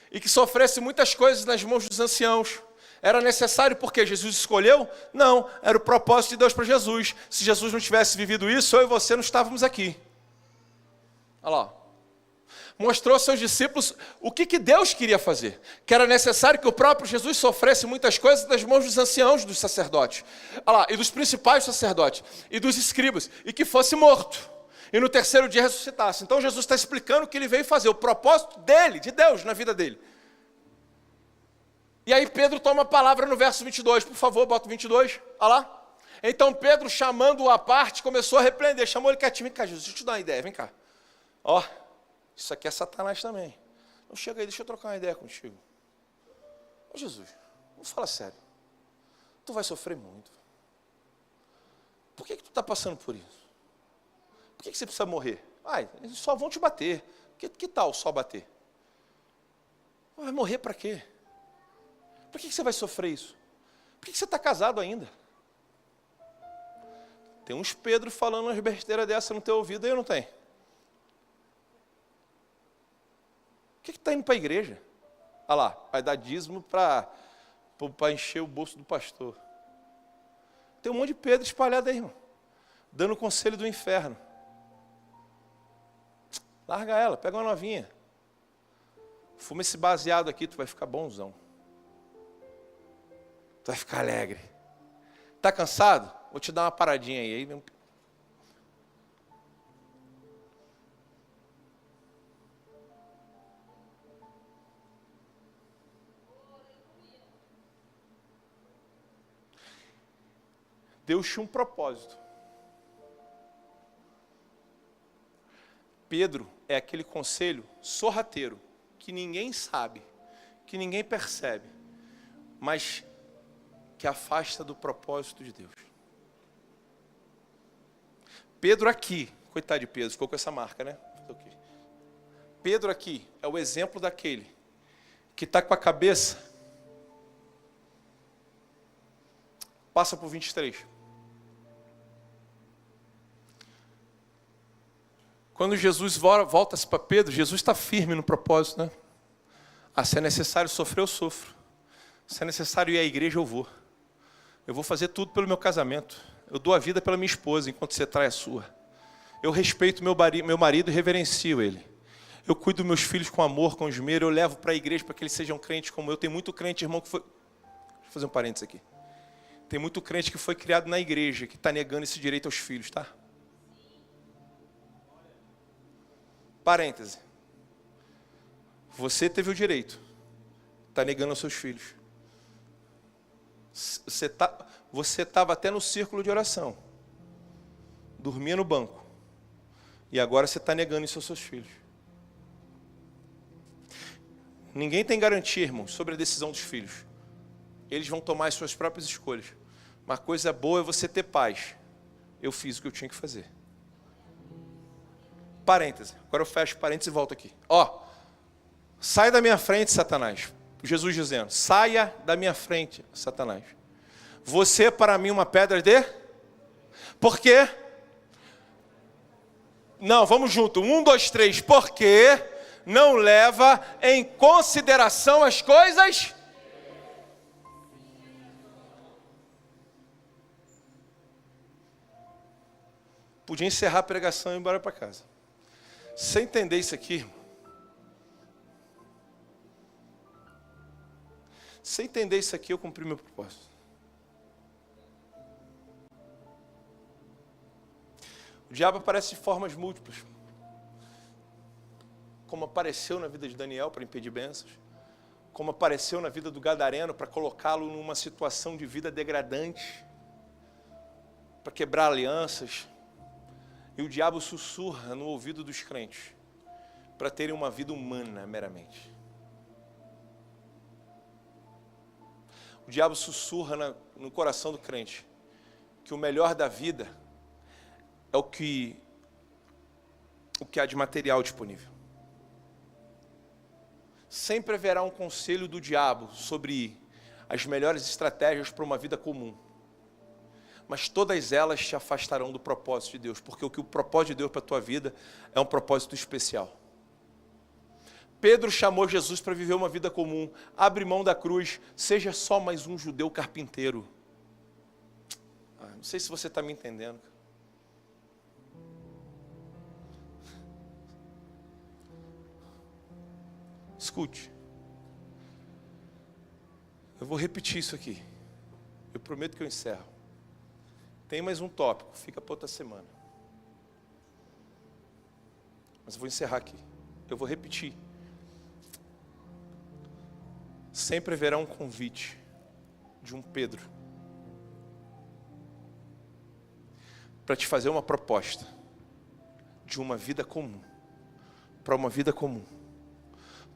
e que sofresse muitas coisas nas mãos dos anciãos. Era necessário porque Jesus escolheu? Não, era o propósito de Deus para Jesus. Se Jesus não tivesse vivido isso, eu e você não estávamos aqui. Olha lá. Mostrou aos seus discípulos o que Deus queria fazer. Que era necessário que o próprio Jesus sofresse muitas coisas das mãos dos anciãos, dos sacerdotes. Olha lá, e dos principais sacerdotes, e dos escribas, e que fosse morto. E no terceiro dia ressuscitasse. Então Jesus está explicando o que ele veio fazer, o propósito dele, de Deus, na vida dele. E aí Pedro toma a palavra no verso 22. Por favor, bota o 22. Olha lá. Então Pedro, chamando-o à parte, começou a repreender. Chamou ele quietinho. Vem cá, Jesus, deixa eu te dar uma ideia. Vem cá. Ó, isso aqui é Satanás também. Não chega aí, deixa eu trocar uma ideia contigo. Ô Jesus, vamos falar sério. Tu vai sofrer muito. Por que tu está passando por isso? Por que você precisa morrer? Eles só vão te bater. Que tal só bater? Vai morrer para quê? Por que você vai sofrer isso? Por que você está casado ainda? Tem uns Pedro falando umas besteiras dessa no teu ouvido, aí eu não tenho. Por que está indo para a igreja? Olha lá, vai dar dízimo para encher o bolso do pastor. Tem um monte de Pedro espalhado aí, irmão. Dando conselho do inferno. Larga ela, pega uma novinha. Fuma esse baseado aqui, tu vai ficar bonzão. Tu vai ficar alegre. Tá cansado? Vou te dar uma paradinha aí. Deus tinha um propósito. Pedro é aquele conselho sorrateiro que ninguém sabe, que ninguém percebe, mas que afasta do propósito de Deus. Pedro aqui, coitado de Pedro, ficou com essa marca, né? Pedro aqui é o exemplo daquele que está com a cabeça. Passa por 23. Quando Jesus volta-se para Pedro, Jesus está firme no propósito, né? Se é necessário sofrer, eu sofro. Se é necessário ir à igreja, eu vou. Eu vou fazer tudo pelo meu casamento. Eu dou a vida pela minha esposa, enquanto você trai a sua. Eu respeito meu marido e reverencio ele. Eu cuido dos meus filhos com amor, com esmero. Eu levo para a igreja para que eles sejam crentes como eu. Tem muito crente, irmão, que foi... Deixa eu fazer um parênteses aqui. Tem muito crente que foi criado na igreja, que está negando esse direito aos filhos, tá? Parêntese. Você teve o direito. Está negando aos seus filhos. Você estava até no círculo de oração. Dormia no banco. E agora você está negando isso aos seus filhos. Ninguém tem garantia, irmãos, sobre a decisão dos filhos. Eles vão tomar as suas próprias escolhas. Uma coisa boa é você ter paz. Eu fiz o que eu tinha que fazer. Parêntese. Agora eu fecho parêntese e volto aqui. Sai da minha frente, Satanás. Jesus dizendo, saia da minha frente, Satanás. Você para mim uma pedra de... Por quê? Não, vamos junto. 1, 2, 3. Porque não leva em consideração as coisas... Podia encerrar a pregação e ir embora para casa. Sem entender isso aqui... Sem entender isso aqui, eu cumpri meu propósito. O diabo aparece de formas múltiplas. Como apareceu na vida de Daniel para impedir bênçãos. Como apareceu na vida do gadareno para colocá-lo numa situação de vida degradante. Para quebrar alianças. E o diabo sussurra no ouvido dos crentes. Para terem uma vida humana meramente. O diabo sussurra no coração do crente que o melhor da vida é o que há de material disponível. Sempre haverá um conselho do diabo sobre as melhores estratégias para uma vida comum. Mas todas elas te afastarão do propósito de Deus, porque o propósito de Deus para a tua vida é um propósito especial. Pedro chamou Jesus para viver uma vida comum, abre mão da cruz, seja só mais um judeu carpinteiro. Não sei se você está me entendendo. Escute. Eu vou repetir isso aqui. Eu prometo que eu encerro. Tem mais um tópico, fica para outra semana. Mas eu vou encerrar aqui. Eu vou repetir. Sempre haverá um convite de um Pedro para te fazer uma proposta de uma vida comum, para uma vida comum,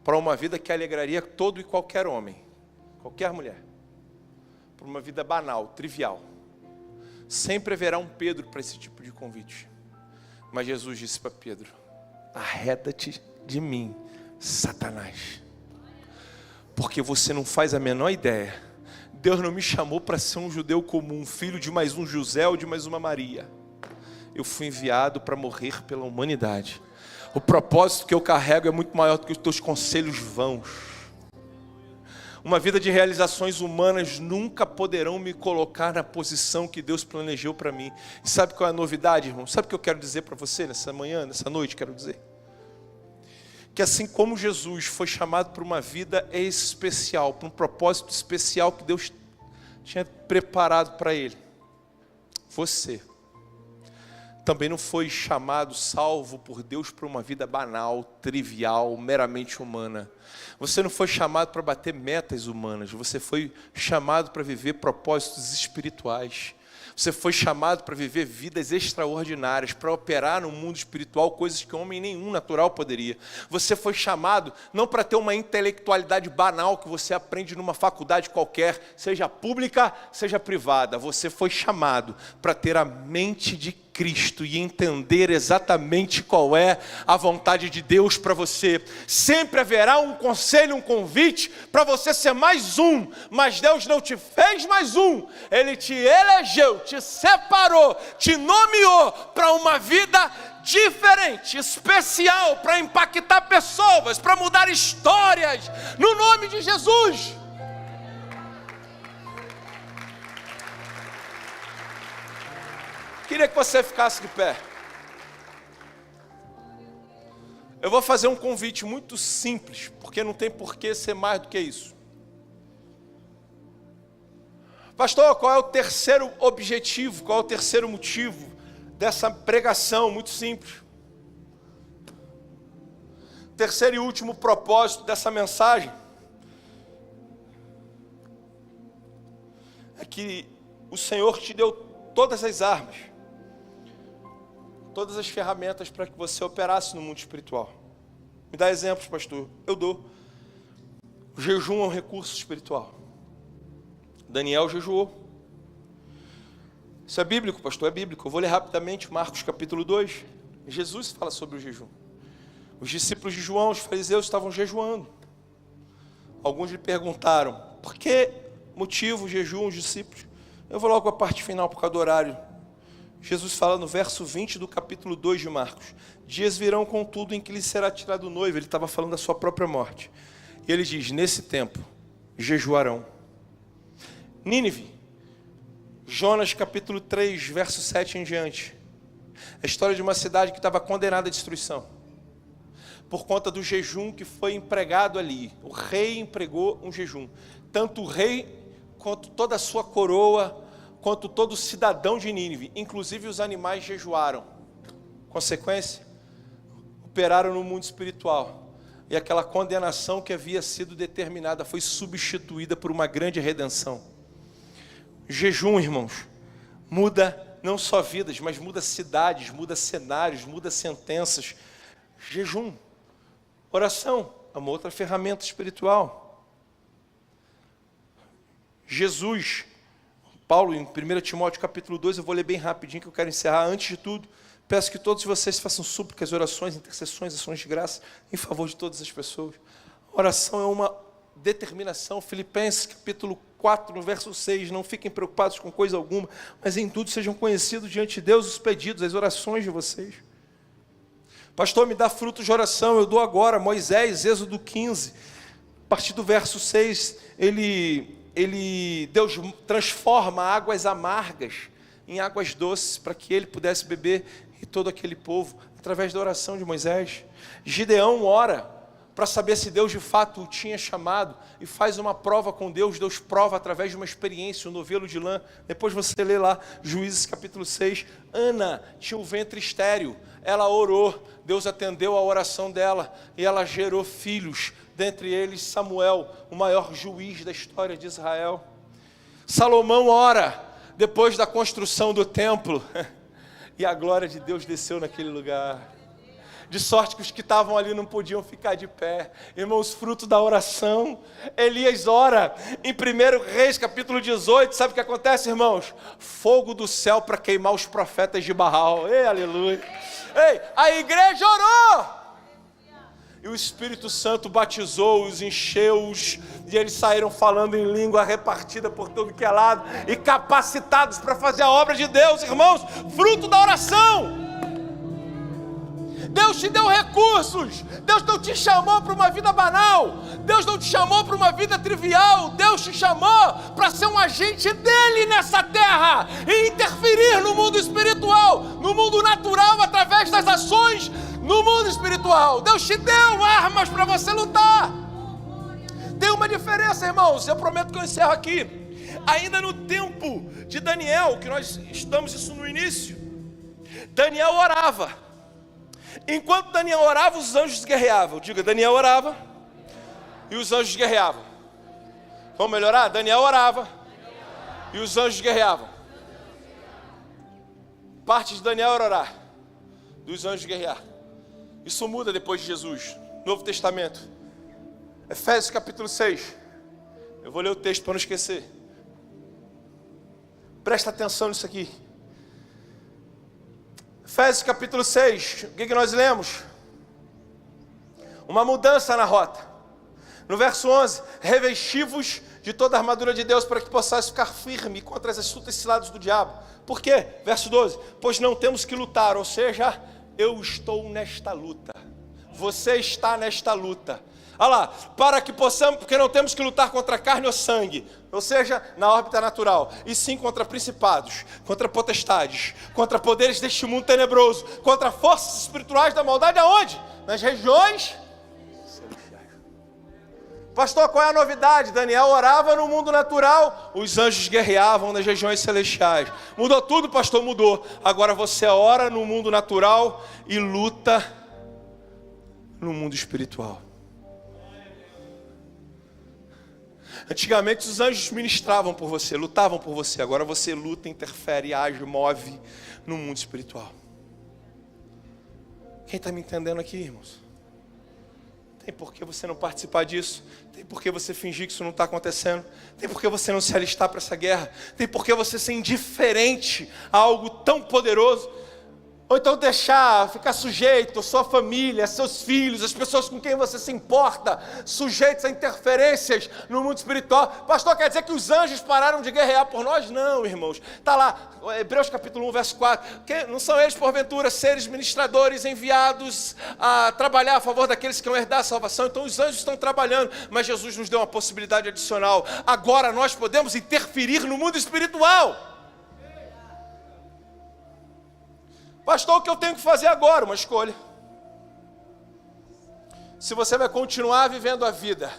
para uma vida que alegraria todo e qualquer homem, qualquer mulher, para uma vida banal, trivial. Sempre haverá um Pedro para esse tipo de convite. Mas Jesus disse para Pedro, arreda-te de mim, Satanás. Porque você não faz a menor ideia. Deus não me chamou para ser um judeu comum, filho de mais um José ou de mais uma Maria. Eu fui enviado para morrer pela humanidade. O propósito que eu carrego é muito maior do que os teus conselhos vãos. Uma vida de realizações humanas nunca poderão me colocar na posição que Deus planejou para mim. E sabe qual é a novidade, irmão? Sabe o que eu quero dizer para você nessa manhã, nessa noite, quero dizer? Que assim como Jesus foi chamado para uma vida especial, para um propósito especial que Deus tinha preparado para ele, você também não foi chamado, salvo por Deus para uma vida banal, trivial, meramente humana. Você não foi chamado para bater metas humanas, você foi chamado para viver propósitos espirituais. Você foi chamado para viver vidas extraordinárias, para operar no mundo espiritual coisas que homem nenhum natural poderia. Você foi chamado não para ter uma intelectualidade banal que você aprende numa faculdade qualquer, seja pública, seja privada. Você foi chamado para ter a mente de Cristo e entender exatamente qual é a vontade de Deus para você. Sempre haverá um conselho, um convite para você ser mais um, mas Deus não te fez mais um. Ele te elegeu, te separou, te nomeou para uma vida diferente, especial, para impactar pessoas, para mudar histórias, no nome de Jesus. Queria que você ficasse de pé. Eu vou fazer um convite muito simples, porque não tem por que ser mais do que isso. Pastor, qual é o terceiro objetivo, qual é o terceiro motivo dessa pregação? Muito simples. Terceiro e último propósito dessa mensagem é que o Senhor te deu todas as armas, todas as ferramentas para que você operasse no mundo espiritual. Me dá exemplos, pastor. Eu dou. O jejum é um recurso espiritual. Daniel jejuou. Isso é bíblico, pastor? É bíblico. Eu vou ler rapidamente Marcos capítulo 2. Jesus fala sobre o jejum. Os discípulos de João, os fariseus, estavam jejuando. Alguns lhe perguntaram, por que motivo o jejum, os discípulos? Eu vou logo à parte final por causa do horário. Jesus fala no verso 20 do capítulo 2 de Marcos. Dias virão, contudo, em que lhe será tirado o noivo. Ele estava falando da sua própria morte. E ele diz, nesse tempo, jejuarão. Nínive, Jonas capítulo 3, verso 7 em diante. A história de uma cidade que estava condenada à destruição. Por conta do jejum que foi empregado ali. O rei empregou um jejum. Tanto o rei, quanto toda a sua coroa, quanto todo cidadão de Nínive, inclusive os animais jejuaram. Consequência, operaram no mundo espiritual. E aquela condenação que havia sido determinada foi substituída por uma grande redenção. Jejum, irmãos, muda não só vidas, mas muda cidades, muda cenários, muda sentenças. Jejum, oração, é uma outra ferramenta espiritual. Jesus, Paulo, em 1 Timóteo capítulo 2, eu vou ler bem rapidinho que eu quero encerrar. Antes de tudo, peço que todos vocês façam súplicas, orações, intercessões, ações de graça em favor de todas as pessoas. Oração é uma determinação. Filipenses capítulo 4, no verso 6, não fiquem preocupados com coisa alguma, mas em tudo sejam conhecidos diante de Deus os pedidos, as orações de vocês. Pastor, me dá frutos de oração, eu dou agora. Moisés, Êxodo 15, a partir do verso 6, Deus transforma águas amargas em águas doces para que ele pudesse beber e todo aquele povo, através da oração de Moisés. Gideão ora para saber se Deus de fato o tinha chamado e faz uma prova com Deus. Deus prova através de uma experiência, um novelo de lã. Depois você lê lá, Juízes capítulo 6. Ana tinha o ventre estéril, ela orou, Deus atendeu a oração dela e ela gerou filhos. Dentre eles Samuel, o maior juiz da história de Israel. Salomão ora, depois da construção do templo, e a glória de Deus desceu naquele lugar. De sorte que os que estavam ali não podiam ficar de pé. Irmãos, fruto da oração. Elias ora, em 1 Reis capítulo 18, sabe o que acontece, irmãos? Fogo do céu para queimar os profetas de Baal. Ei, aleluia. Ei, a igreja orou. E o Espírito Santo batizou-os, encheu-os, e eles saíram falando em língua repartida por todo que é lado, e capacitados para fazer a obra de Deus, irmãos, fruto da oração. Deus te deu recursos, Deus não te chamou para uma vida banal, Deus não te chamou para uma vida trivial, Deus te chamou para ser um agente dele nessa terra, e interferir no mundo espiritual, no mundo natural, através das ações no mundo espiritual. Deus te deu armas para você lutar. Tem uma diferença, irmãos, eu prometo que eu encerro aqui. Ainda no tempo de Daniel, que nós estudamos isso no início, Daniel orava. Enquanto Daniel orava, os anjos guerreavam. Diga, Daniel orava e os anjos guerreavam. Vamos melhorar? Daniel orava e os anjos guerreavam. parte de Daniel era orar, dos anjos guerrear. Isso muda depois de Jesus, Novo Testamento. Efésios capítulo 6. Eu vou ler o texto para não esquecer. Presta atenção nisso aqui. Efésios capítulo 6. O que nós lemos? Uma mudança na rota. No verso 11. Revesti-vos de toda a armadura de Deus para que possais ficar firme contra as astutas ciladas do diabo. Por quê? Verso 12. Pois não temos que lutar, ou seja, eu estou nesta luta. Você está nesta luta. Olha lá, para que possamos, porque não temos que lutar contra carne ou sangue, ou seja, na órbita natural, e sim contra principados, contra potestades, contra poderes deste mundo tenebroso, contra forças espirituais da maldade, aonde? Nas regiões celestiais. Pastor, qual é a novidade? Daniel orava no mundo natural, os anjos guerreavam nas regiões celestiais. Mudou tudo, pastor? Mudou. Agora você ora no mundo natural e luta no mundo espiritual. Antigamente os anjos ministravam por você, lutavam por você. Agora você luta, interfere, age, move no mundo espiritual. Quem está me entendendo aqui, irmãos? Tem por que você não participar disso? Tem por que você fingir que isso não está acontecendo? Tem por que você não se alistar para essa guerra? Tem por que você ser indiferente a algo tão poderoso? Ou então deixar, ficar sujeito, sua família, seus filhos, as pessoas com quem você se importa, sujeitos a interferências no mundo espiritual. Pastor, quer dizer que os anjos pararam de guerrear por nós? Não, irmãos. Está lá, Hebreus capítulo 1, verso 4. Não são eles, porventura, seres ministradores enviados a trabalhar a favor daqueles que vão herdar a salvação? Então os anjos estão trabalhando, mas Jesus nos deu uma possibilidade adicional. Agora nós podemos interferir no mundo espiritual. Pastor, o que eu tenho que fazer agora? Uma escolha. Se você vai continuar vivendo a vida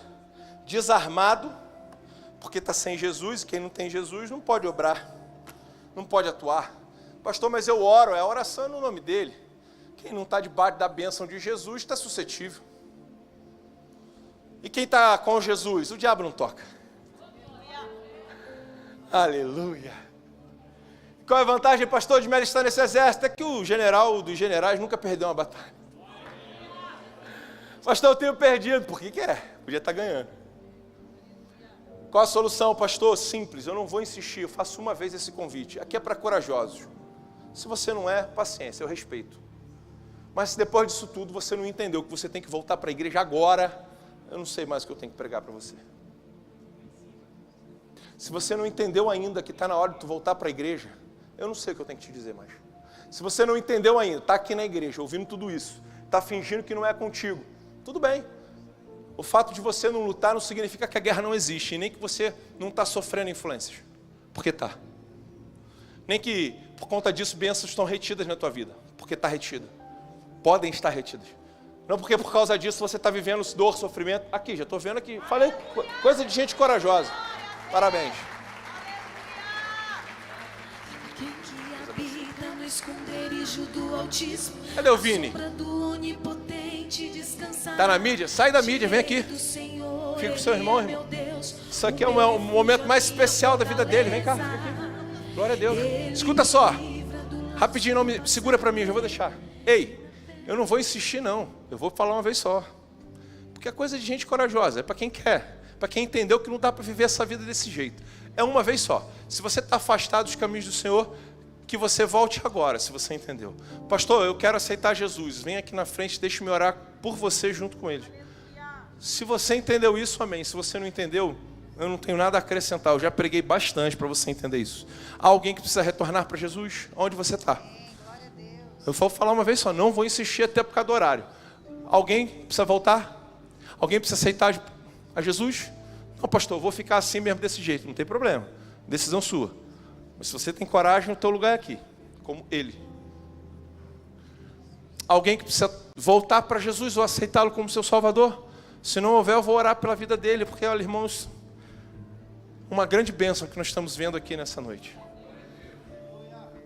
desarmado, porque está sem Jesus, e quem não tem Jesus não pode obrar, não pode atuar. Pastor, mas eu oro, é a oração no nome dele. Quem não está debaixo da bênção de Jesus está suscetível. E quem está com Jesus, o diabo não toca. Aleluia. Qual é a vantagem, pastor, de me alistar nesse exército? É que o general dos generais nunca perdeu uma batalha. Pastor, eu tenho perdido. Por que é? Podia estar ganhando. Qual a solução, pastor? Simples, eu não vou insistir, eu faço uma vez esse convite. Aqui é para corajosos. Se você não é, paciência, eu respeito. Mas se depois disso tudo você não entendeu que você tem que voltar para a igreja agora, eu não sei mais o que eu tenho que pregar para você. Se você não entendeu ainda que está na hora de tu voltar para a igreja, eu não sei o que eu tenho que te dizer mais. Se você não entendeu ainda, está aqui na igreja, ouvindo tudo isso, está fingindo que não é contigo, tudo bem. O fato de você não lutar não significa que a guerra não existe, e nem que você não está sofrendo influências, porque está. Nem que por conta disso bênçãos estão retidas na tua vida, porque está retida. Podem estar retidas. Não porque por causa disso você está vivendo dor, sofrimento. Aqui, já estou vendo aqui, falei coisa de gente corajosa. Parabéns. Cadê o Vini? Tá na mídia? Sai da mídia, vem aqui. Fica com seu irmão, irmão. Isso aqui é o momento mais especial da vida dele. Vem cá, fica aqui. Glória a Deus. Escuta só. Rapidinho, não me segura pra mim, já vou deixar. Ei, eu não vou insistir não. Eu vou falar uma vez só. Porque é coisa de gente corajosa, é para quem quer. Para quem entendeu que não dá para viver essa vida desse jeito. É uma vez só. Se você está afastado dos caminhos do Senhor, que você volte agora, se você entendeu. Pastor, eu quero aceitar Jesus. Vem aqui na frente, deixe-me orar por você junto com ele. Se você entendeu isso, amém. Se você não entendeu, eu não tenho nada a acrescentar. Eu já preguei bastante para você entender isso. Há alguém que precisa retornar para Jesus? Onde você está? Eu vou falar uma vez só. Não vou insistir até por causa do horário. Alguém precisa voltar? Alguém precisa aceitar a Jesus? Não, pastor, eu vou ficar assim mesmo desse jeito. Não tem problema. Decisão sua. Mas se você tem coragem, o teu lugar é aqui. Como ele. Alguém que precisa voltar para Jesus ou aceitá-lo como seu Salvador? Se não houver, eu vou orar pela vida dele. Porque, olha, irmãos, uma grande bênção que nós estamos vendo aqui nessa noite.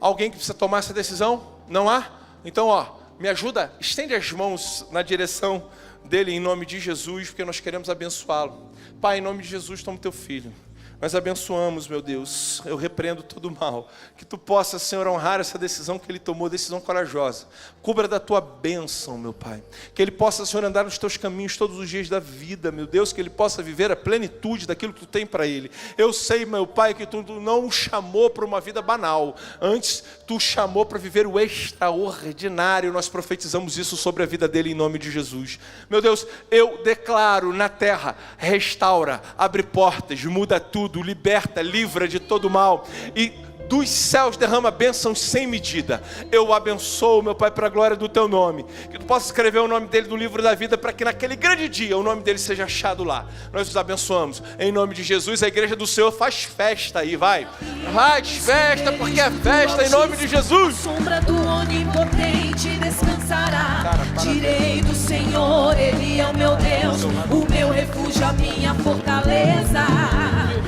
Alguém que precisa tomar essa decisão? Não há? Então, me ajuda, estende as mãos na direção dele em nome de Jesus, porque nós queremos abençoá-lo. Pai, em nome de Jesus, toma teu filho. Nós abençoamos, meu Deus, eu repreendo todo o mal. Que tu possa, Senhor, honrar essa decisão que ele tomou, decisão corajosa. Cubra da tua bênção, meu Pai. Que ele possa, Senhor, andar nos teus caminhos todos os dias da vida, meu Deus. Que ele possa viver a plenitude daquilo que tu tem para ele. Eu sei, meu Pai, que tu não o chamou para uma vida banal. Antes, tu o chamou para viver o extraordinário. Nós profetizamos isso sobre a vida dele em nome de Jesus. Meu Deus, eu declaro na terra, restaura, abre portas, muda tudo, liberta, livra de todo mal e dos céus derrama bênçãos sem medida. Eu o abençoo, meu Pai, para a glória do teu nome. Que tu possa escrever o nome dele no livro da vida, para que naquele grande dia o nome dele seja achado lá. Nós os abençoamos. Em nome de Jesus, a igreja do Senhor faz festa aí, vai. Faz festa, porque é festa em nome de Jesus. A sombra do onipotente descansará. Direi do Senhor, Ele é o meu Deus, o meu refúgio, a minha fortaleza.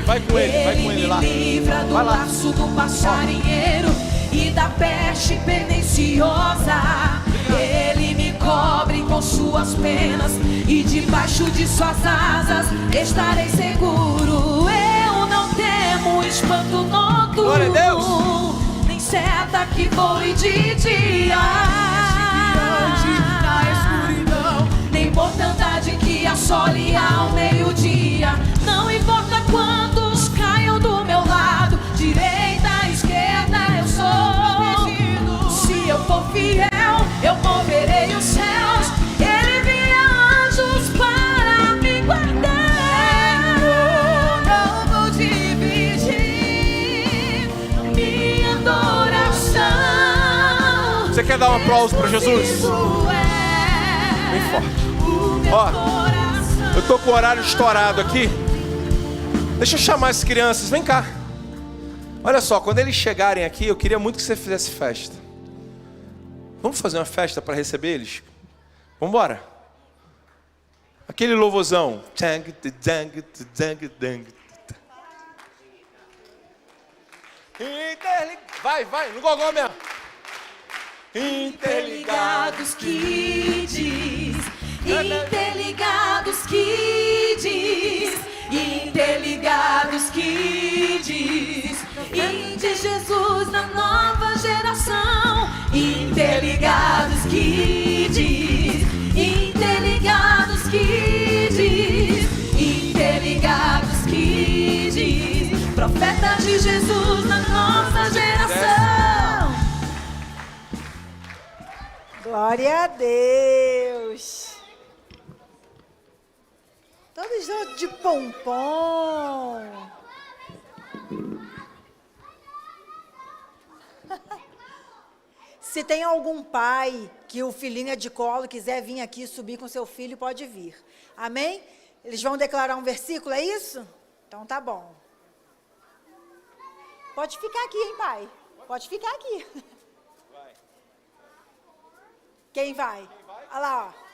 Vai com ele lá. Ele me livra do laço do passarinheiro e da peste perniciosa. Ele me cobre com suas penas e debaixo de suas asas estarei seguro. Eu não temo espanto noturno, glória a Deus, nem seta que voe de dia, na escuridão, nem mortandade que assole ao meio-dia. Não importa quantos caiam do meu lado, direita, esquerda, eu sou. Se eu for fiel, eu moverei os céus. Ele envia anjos para me guardar. Não vou dividir minha adoração. Você quer dar um aplauso para Jesus? Bem forte. Ó, eu tô com o horário estourado aqui. Deixa eu chamar as crianças, vem cá. Olha só, quando eles chegarem aqui, eu queria muito que você fizesse festa. Vamos fazer uma festa para receber eles? Vamos embora? Aquele louvorzão. Vai, no gogó mesmo. Interligados Kids, Interligados Kids, Interligados Kids, de Jesus na nova geração. Interligados Kids, Interligados Kids, Interligados Kids, profeta de Jesus na nossa geração. Glória a Deus. Todos de pompom. Se tem algum pai que o filhinho é de colo quiser vir aqui subir com seu filho, pode vir. Amém? Eles vão declarar um versículo, é isso? Então tá bom. Pode ficar aqui, hein, pai? Pode ficar aqui. Quem vai? Olha lá, ó.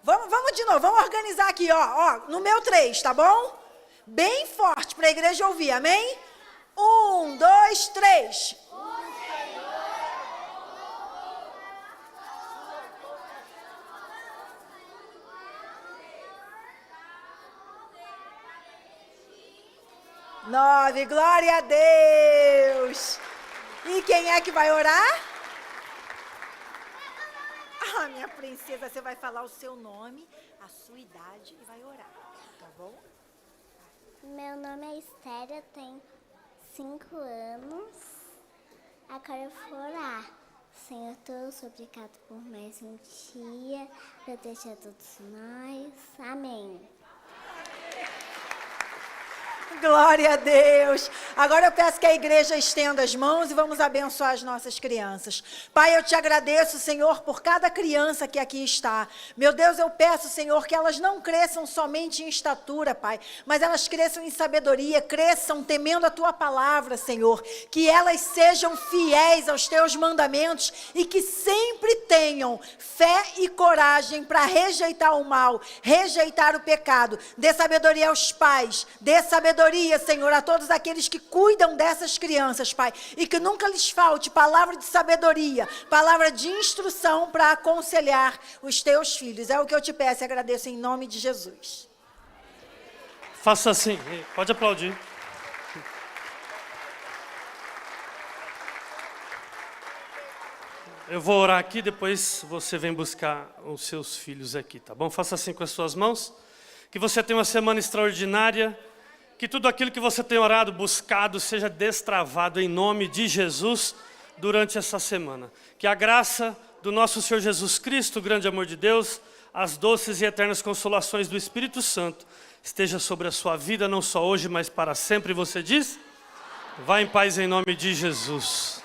Vamos de novo, vamos organizar aqui, ó, no meu 3, tá bom? Bem forte para a igreja ouvir, amém? 1, 2, 3. Nove, glória a Deus. E quem é que vai orar? Ah, minha princesa, você vai falar o seu nome, a sua idade e vai orar, tá bom? Meu nome é Esther, eu tenho 5 anos. Agora eu vou orar. Senhor, Deus, obrigado por mais um dia, proteger todos nós. Amém. Glória a Deus. Agora eu peço que a igreja estenda as mãos e vamos abençoar as nossas crianças. Pai, eu te agradeço, Senhor, por cada criança que aqui está. Meu Deus, eu peço, Senhor, que elas não cresçam somente em estatura, Pai, mas elas cresçam em sabedoria, cresçam temendo a Tua palavra, Senhor. Que elas sejam fiéis aos Teus mandamentos e que sempre tenham fé e coragem para rejeitar o mal, rejeitar o pecado. Dê sabedoria aos pais, dê sabedoria sabedoria, Senhor, a todos aqueles que cuidam dessas crianças, Pai. E que nunca lhes falte palavra de sabedoria, palavra de instrução para aconselhar os teus filhos. É o que eu te peço e agradeço em nome de Jesus. Faça assim, pode aplaudir. Eu vou orar aqui, depois você vem buscar os seus filhos aqui, tá bom? Faça assim com as suas mãos. Que você tenha uma semana extraordinária. Que tudo aquilo que você tem orado, buscado, seja destravado em nome de Jesus durante essa semana. Que a graça do nosso Senhor Jesus Cristo, o grande amor de Deus, as doces e eternas consolações do Espírito Santo esteja sobre a sua vida, não só hoje, mas para sempre. Você diz? Vá em paz em nome de Jesus.